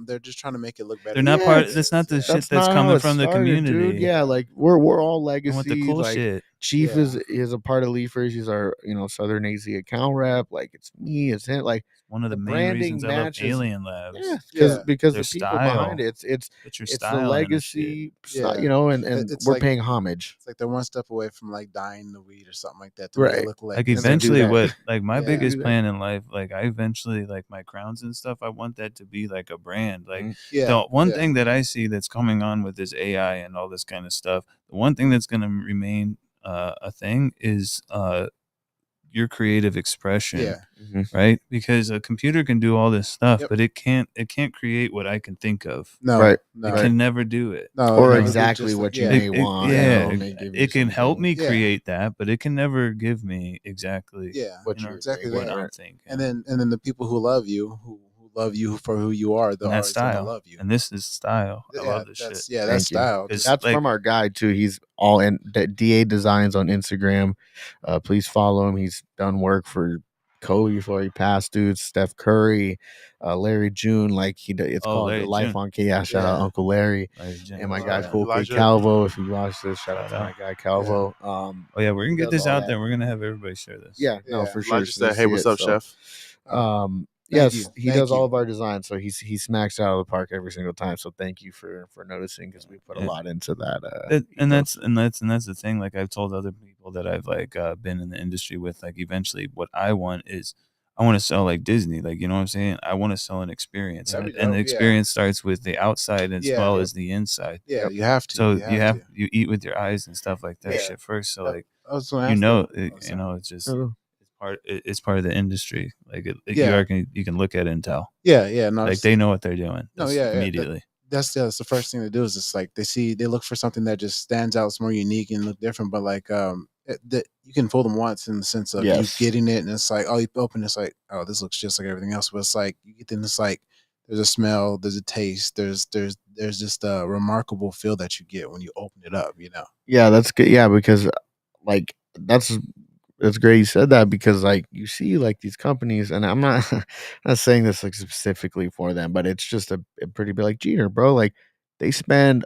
they're just trying to make it look better. They're not Yeah, part. That's not the that's shit that's not how coming it from the started, community. dude. Yeah, like, we're all I legacy. want the cool like, shit. Chief Yeah. is a part of Leafers. He's our Southern AZ account rep. Like, it's me, it's him. Like, One of the the main branding reasons I love matches- Alien Labs. yeah, because Their the people behind style. it, it's Put your the style in legacy, Yeah. and It's we're like- paying homage. It's like they're one step away from, like, dyeing the weed or something like that to make Right. it look like. Like and then do eventually that. what like my Yeah. biggest Do that. plan in life, like I eventually like my crowns and stuff, I want that to be like a brand. Like Yeah. the one yeah. thing that I see that's coming on with this AI and all this kind of stuff, the one thing that's going to remain a thing is your creative expression. Yeah. Right? Because a computer can do all this stuff, Yep. but it can't create what I can think of. No. Right. No. It can never do it. No. Or no, it's exactly just what like- you yeah. may It- want. yeah, it may give you It can help something. me Yeah. create that, but it can never give me exactly Yeah. What you know, you're what exactly I'm that. thinking. And then the people who love you, who love you for who you are, the And that's artist gonna style. love you. And this is style. I Yeah, love this shit. that's Thank you. style. It's That's like from our guy too. He's all in DA Designs on Instagram. Please follow him. He's done work for Kobe before he passed, dude. Steph Curry, Larry June. Like it's called Larry Life June. on K. Yeah, shout out Yeah. Uncle Larry Larry June. and my Oh, guy yeah. Cool Kid Elijah. Calvo. If you watch this, shout out Shout to my out. guy Calvo. Oh yeah, we're he gonna get does this all out that. there. We're gonna have everybody share this. Yeah, no, Yeah. for sure. Elijah So said, "Hey, see what's it, up, so, chef?" Thank yes, you. he Thank does all you. of our designs, so he smacks out of the park every single time. So thank you for noticing, because we put a Yeah. lot into that. And ethos. that's the thing. Like I've told other people that I've like been in the industry with. Like eventually, what I want is I want to sell like Disney. Like you know what I'm saying. I want to sell an experience, That'd be and the dope, yeah. experience starts with the outside as Yeah. well Yep. as the inside. Yeah, Yep. you have to. So to. you eat with your eyes and stuff like that Yeah. shit first. So I- like I was gonna you ask know that. Oh, sorry. it's just No, no. it's part of the industry. Like Yeah. you can look at it and tell. Yeah. No, Like they know what they're doing. No, just yeah, immediately. that's the first thing to do is it's like they look for something that just stands out, it's more unique and look different. But like you can fool them once in the sense of Yes. you getting it, and it's like, oh, you open, it's like, oh, this looks just like everything else. But it's like you get in, it's like there's a smell, there's a taste, there's just a remarkable feel that you get when you open it up. Yeah, that's good. Yeah, because like that's great you said that, because like you see like these companies, and I'm not not saying this like specifically for them, but it's just a pretty big like Jeter, bro. Like they spend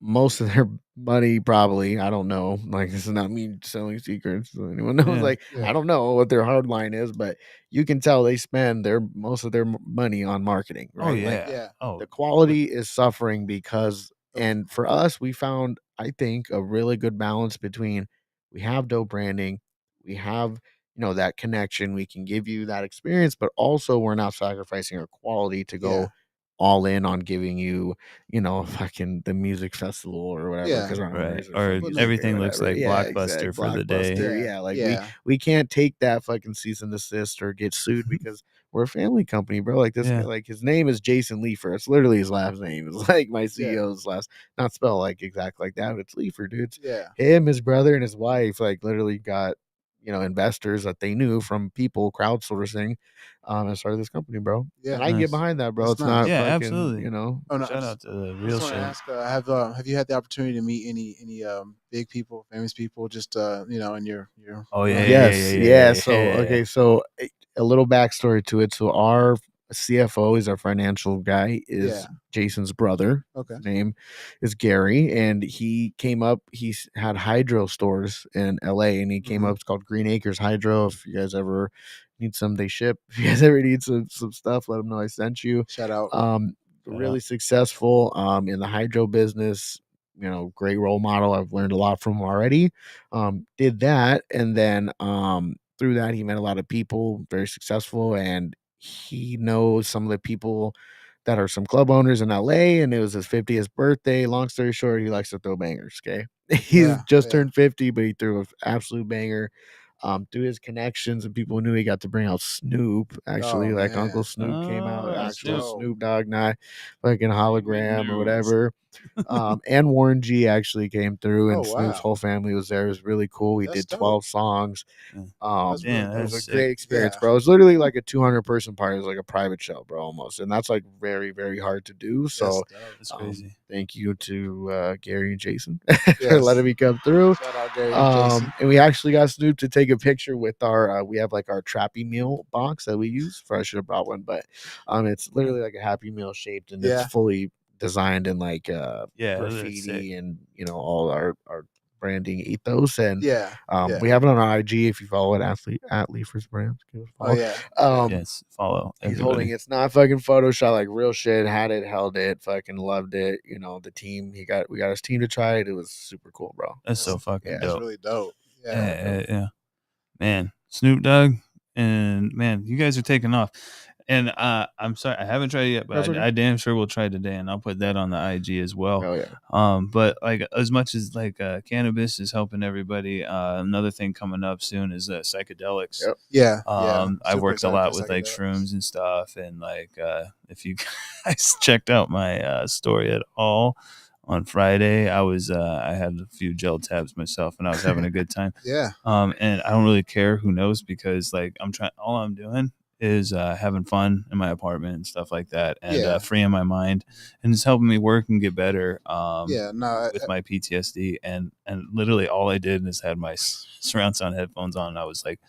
most of their money, probably, I don't know, like this is not me selling secrets, so anyone knows, Yeah. like Yeah. I don't know what their hard line is, but you can tell they spend most of their money on marketing, right? Oh Like, yeah. Yeah. Oh, the quality is suffering because, and for us, we found, I think, a really good balance between, we have dope branding, we have, that connection, we can give you that experience, but also we're not sacrificing our quality to go Yeah. all in on giving you, fucking the music festival or whatever, Yeah. because our Right. owners are Or from music everything looks whatever. like Yeah, Blockbuster exact for the day. Blockbuster, Yeah. yeah, like Yeah. we can't take that fucking cease and desist or get sued because we're a family company, bro. Like this guy, Yeah. like his name is Jason Leifer. It's literally his last name. It's like my CEO's last, not spelled like exact like that, but it's Leifer, dude. It's Yeah. him, his brother, and his wife, like literally got, investors that they knew from people crowdsourcing, and started this company, bro. Yeah. And I can get Nice. behind that, bro. That's it's nice. not Yeah, fucking, absolutely. Oh no, Shout out to the I real just want to shit. ask, have you had the opportunity to meet any big people, famous people, just in your Oh, yeah, Yes. So yeah. okay, so a little backstory to it. So our CFO is our financial guy, is Yeah. Jason's brother. Okay. His name is Gary, and he came up. He's had hydro stores in LA, and he came Mhm. up. It's called Green Acres Hydro. If you guys ever need some, they ship. If you guys ever need some stuff, let them know I sent you. Shout out. Really successful in the hydro business. Great role model. I've learned a lot from him already. Did that, and then through that he met a lot of people, very successful, and he knows some of the people that are some club owners in LA, and it was his 50th birthday. Long story short, he likes to throw bangers. Okay. He's Yeah, just yeah. turned 50, but he threw an absolute banger. Through his connections and people knew, he got to bring out Snoop. Actually, Oh, like man. Uncle Snoop came out, Oh, That's actual dope. Snoop Dogg, not fucking hologram or news. whatever. And Warren G actually came through, and Oh, Snoop's wow. whole family was there. It was really cool. We That's did dope. 12 songs. Yeah. That's Damn, It was that's a sick. great experience, Yeah. bro. It was literally like a 200-person party. It was like a private show, bro, almost, and that's like very, very hard to do. So That's dope. That's crazy. thank you to Gary and Jason for Yes. letting me come through. Shout out Gary and Jason. And we actually got Snoop to take a picture with our. We have like our Trappy Meal box that we use. I should have brought one, but it's literally like a Happy Meal shaped, and Yeah. it's fully designed in like Yeah, that's graffiti sick. and all our branding ethos. And Yeah. Yeah. we have it on our IG. If you follow it, at Leafers Brands, give it a Oh follow. yeah. Yes, follow. He's Everybody. holding it's not fucking Photoshop, like real shit. Had it, held it, fucking loved it. The team we got his team to try it. It was super cool, bro. That's so fucking That's dope. really dope. Yeah. Yeah. Man, Snoop Dogg, and man, you guys are taking off. And I'm sorry, I haven't tried it yet, but That's okay. I damn sure will try today, and I'll put that on the IG as well. Oh yeah. But like as much as like cannabis is helping everybody, another thing coming up soon is psychedelics. Yep. Yeah. I Super worked a excited lot for with like psychedelics. shrooms and stuff, and like if you guys checked out my story at all on Friday, I had a few gel tabs myself, and I was having a good time. Yeah. And I don't really care who knows, because like all I'm doing is having fun in my apartment and stuff like that, and Yeah. freeing my mind, and it's helping me work and get better Yeah, no, with my PTSD. And literally all I did is had my surround sound headphones on, and I was like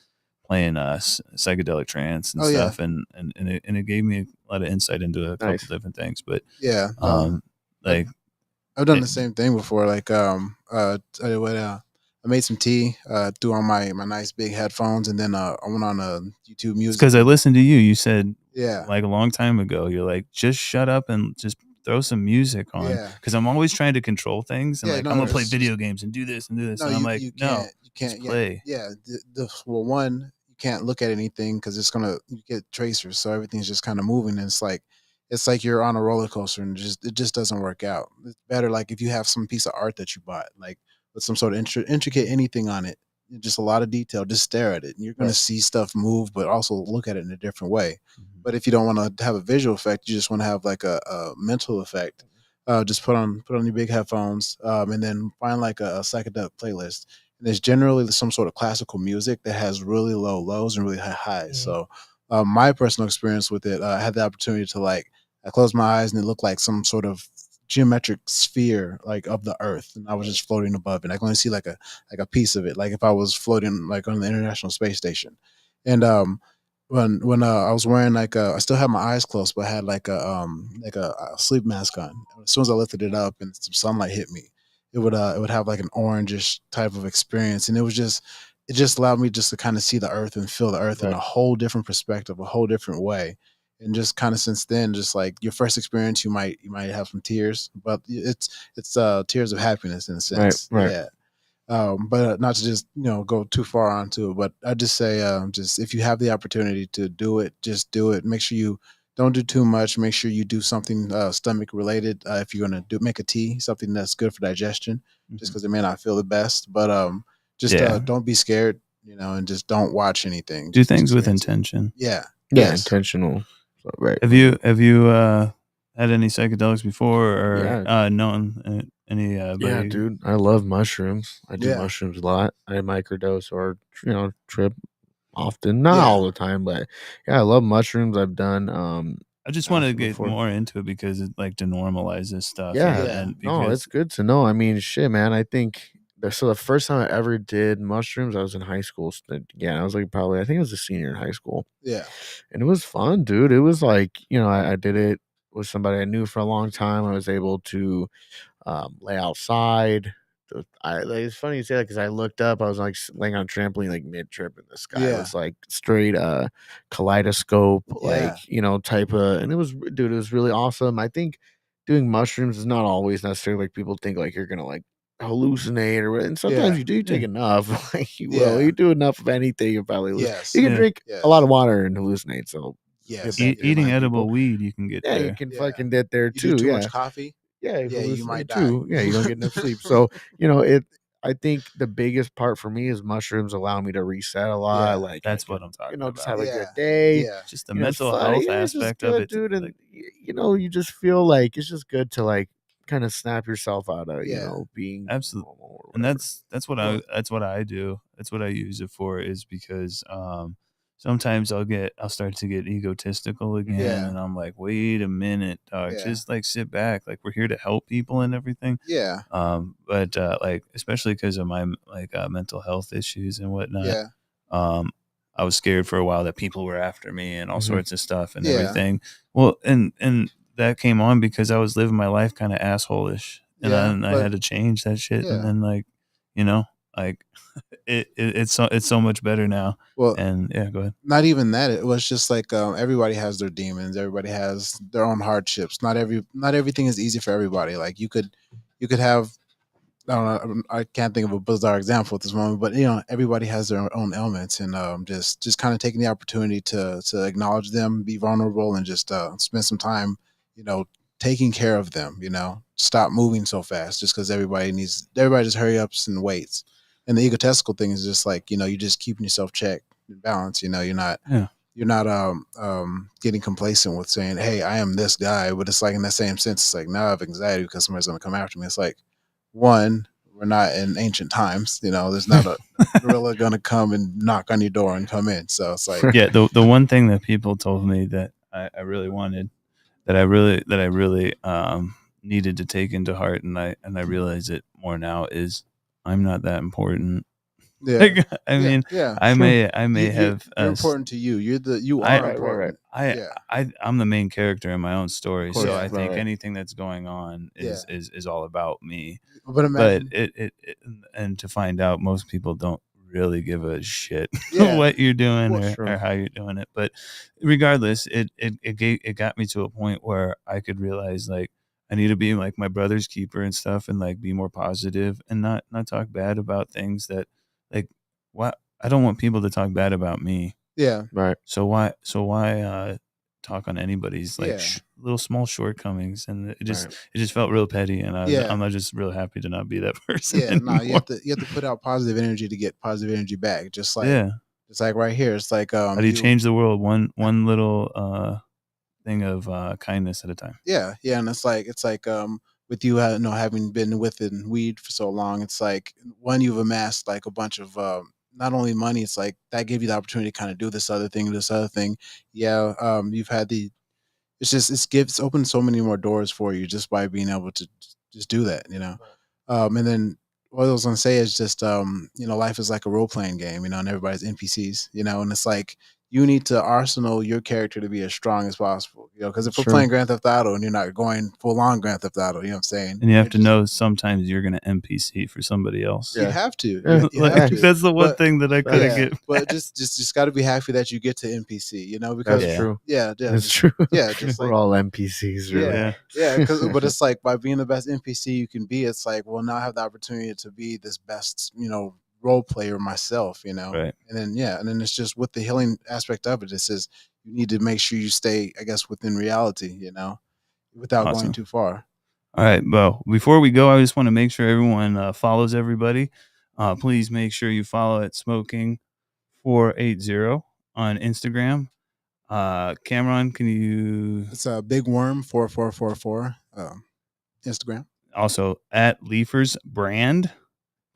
playing psychedelic trance and Oh, yeah. stuff, and it gave me a lot of insight into a couple Nice. different things. But yeah. like I've done it- the same thing before. Like, I made some tea, threw on my nice big headphones, and then I went on YouTube it's Music. because I listened to you. You said Yeah, like a long time ago, you're like, just shut up and just throw some music on. Yeah. Because I'm always trying to control things, and Yeah, like no, I'm gonna play it's- video games and do this and do this, no, and I'm like, you no, can't, you can't. just play. Yeah. Well, one, you can't look at anything because you get tracers, so everything's just kind of moving, and it's like you're on a roller coaster, and it just doesn't work out. It's better like if you have some piece of art that you bought, like with some sort of intricate anything on it, just a lot of detail. Just stare at it, and you're going to see stuff move, but also look at it in a different way. But if you don't want to have a visual effect, you just want to have like a mental effect. Just put on your big headphones, and then find like a psychedelic playlist. And there's generally some sort of classical music that has really low lows and really high highs. So my personal experience with it, I had the opportunity to like I closed my eyes and it looked like some sort of geometric sphere like of the earth, and I was just floating above it. I can only see like a piece of it, like if I was floating like on the International Space Station. And when I was wearing like I still had my eyes closed, but I had like a sleep mask on. As soon as I lifted it up and some sunlight hit me, it would have like an orangish type of experience, and it just allowed me just to kind of see the earth and feel the earth in a whole different perspective, a whole different way. And just kind of since then, just like your first experience, you might have some tears, but it's tears of happiness in a sense. Right. Yeah. But not to just go too far onto it, but I just say just if you have the opportunity to do it, just do it. Make sure you don't do too much. Make sure you do something stomach related. If you're gonna make a tea, something that's good for digestion, just because it may not feel the best. But just don't be scared, and just don't watch anything. Do Just things with experience it. intention. Yeah. Yeah, Yes. intentional. So, right. Have you had any psychedelics before, or Yeah. known any? Yeah, buddy? dude. I love mushrooms. I do Yeah. mushrooms a lot. I microdose or trip often, not Yeah. all the time, but yeah, I love mushrooms. I've done I just want to acid get before. more into it because it like to normalize this stuff. Yeah, Yeah. and no, because it's good to know. I mean, shit, man. I think the first time I ever did mushrooms, I was in high school. Yeah, I was like probably I think I was a senior in high school, Yeah. and it was fun, dude. It was like I did it with somebody I knew for a long time. I was able to lay outside. It's funny you say that because I looked up. I was like laying on a trampoline, like mid trip, and the sky Yeah. was like straight kaleidoscope, Yeah. like type of. And it was, dude, it was really awesome. I think doing mushrooms is not always necessarily like people think like you're gonna like hallucinate or and sometimes Yeah. you do take Yeah. enough, like you will. Yeah. You do enough of anything, you probably hallucinate. Yes. You can Yeah. drink Yes. a lot of water and hallucinate. So Yes. Get back to eating remind edible people. weed, you can get Yeah, there. you can Yeah. fucking get there You too. do too Yeah. much coffee. Yeah, Yeah, you hallucinate might die. too. Yeah, you don't get enough sleep. So, it I think the biggest part for me is mushrooms allow me to reset a lot. Yeah. Like That's I what can, I'm talking just about. have a Yeah. good day. Yeah. Just the It's mental fun. health Yeah, it's just aspect of good, it, dude. And like, you just feel like it's just good to like kind of snap yourself out of Yeah. being Absolutely. normal or and whatever. that's what Well- that's what I do. That's what I use it for, is because sometimes I'll start to get egotistical again, Yeah. and I'm like, wait a minute, dog, Yeah. just like sit back. Like, we're here to help people and everything. Yeah. But like, especially because of my like mental health issues and whatnot. Yeah. I was scared for a while that people were after me and all Mhm. sorts of stuff and Yeah. everything. Well, and that came on because I was living my life kind of asshole-ish, and Yeah, then I but- had to change that shit. Yeah. And then like, like it's so much better now. Well, And yeah, go ahead. not even that. It was just like everybody has their demons. Everybody has their own hardships. Not everything is easy for everybody. Like you could have. I don't know. I can't think of a bizarre example at this moment, but everybody has their own ailments, and just kind of taking the opportunity to acknowledge them, be vulnerable, and just spend some time, taking care of them. Stop moving so fast just because everybody just hurry ups and waits. And the egotistical thing is just like you're just keeping yourself checked and balanced. You're not Yeah. you're not getting complacent with saying, hey, I am this guy. But it's like in that same sense, it's like now I have anxiety because somebody's gonna come after me. It's like, one, we're not in ancient times. You know, there's not a gorilla gonna come and knock on your door and come in. So it's like, Yeah, the one thing that people told me that I really wanted, that I really needed to take into heart, and I realize it more now, is I'm not that important. yeah, Like, I mean, yeah. I may You're have important to you. You I- are Right, important. I, Yeah. I'm the main character in my own story, course, so Yeah. I think right. anything that's going on is all about me. But But imagine, it and to find out most people don't really give a shit Yeah. what you're doing Well, or, true. or how you're doing it. But regardless, it got me to a point where I could realize, like, I need to be like my brother's keeper and stuff, and like be more positive and not talk bad about things that, like, what I don't want people to talk bad about me. yeah, Right. So why talk on anybody's like Yeah. little small shortcomings? And it just Right. it just felt real petty, and Yeah. I'm just real happy to not be that person yeah. anymore. No, you have to put out positive energy to get positive energy back. Just like, Yeah. it's like right here. It's like, How do you change the world one little thing of kindness at a time? Yeah, yeah, and it's like, with you, you know, having been within weed for so long, it's like, one, you've amassed like a bunch of not only money, it's like that gave you the opportunity to kind of do this other thing. Yeah, you've had the it's opened so many more doors for you just by being able to just do that, you know. And then what I was gonna say is just, you know, life is like a role playing game, you know, and everybody's NPCs, you know, and it's like you need to arsenal your character to be as strong as possible, you know, because if we're Sure. playing Grand Theft Auto and you're not going full on Grand Theft Auto, you know what I'm saying? And you have You're to just- know sometimes you're gonna NPC for somebody else. you Yeah. have to, Yeah. you Like, have to. that's the one But- thing that I couldn't yeah, get. but just got to be happy that you get to NPC, you know, because That's Yeah. true. yeah, That's true. yeah, just We're like, all NPCs, really. yeah, yeah, but it's like by being the best NPC you can be, it's like, well, now I have the opportunity to be this best, you know, role player myself, you know, Right. and then it's just with the healing aspect of it. It says you need to make sure you stay, I guess, within reality, you know, without Awesome. going too far. All right. Well, before we go, I just want to make sure everyone follows everybody. Please make sure you follow at Smoking480 on Instagram. Cameron, can you It's a Big Worm 4444 Instagram. also at Leafers Brand?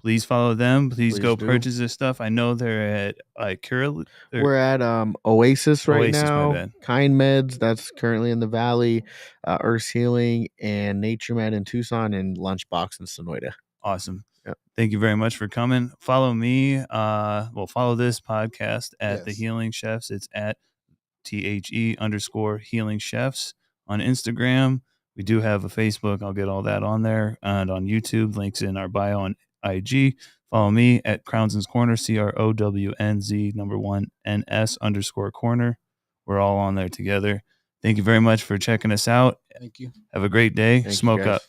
Please follow them. Please go Please do. purchase this stuff. I know they're at We're at Oasis right Oasis, my now. bad. Kind Meds, that's currently in the Valley. Earth Healing and Nature Med in Tucson, and Lunchbox in Sonoyta. Awesome. Yep. Thank you very much for coming. Follow me. Follow this podcast at The Yes. Healing Chefs. It's at THE_Healing Chefs on Instagram. We do have a Facebook. I'll get all that on there. And on YouTube, links in our bio on IG. Follow me at Crownson's Corner, CROWNZ1NS_corner. We're all on there together. Thank you very much for checking us out. Thank you. Have a great day. Thank you, Smoke guys. up.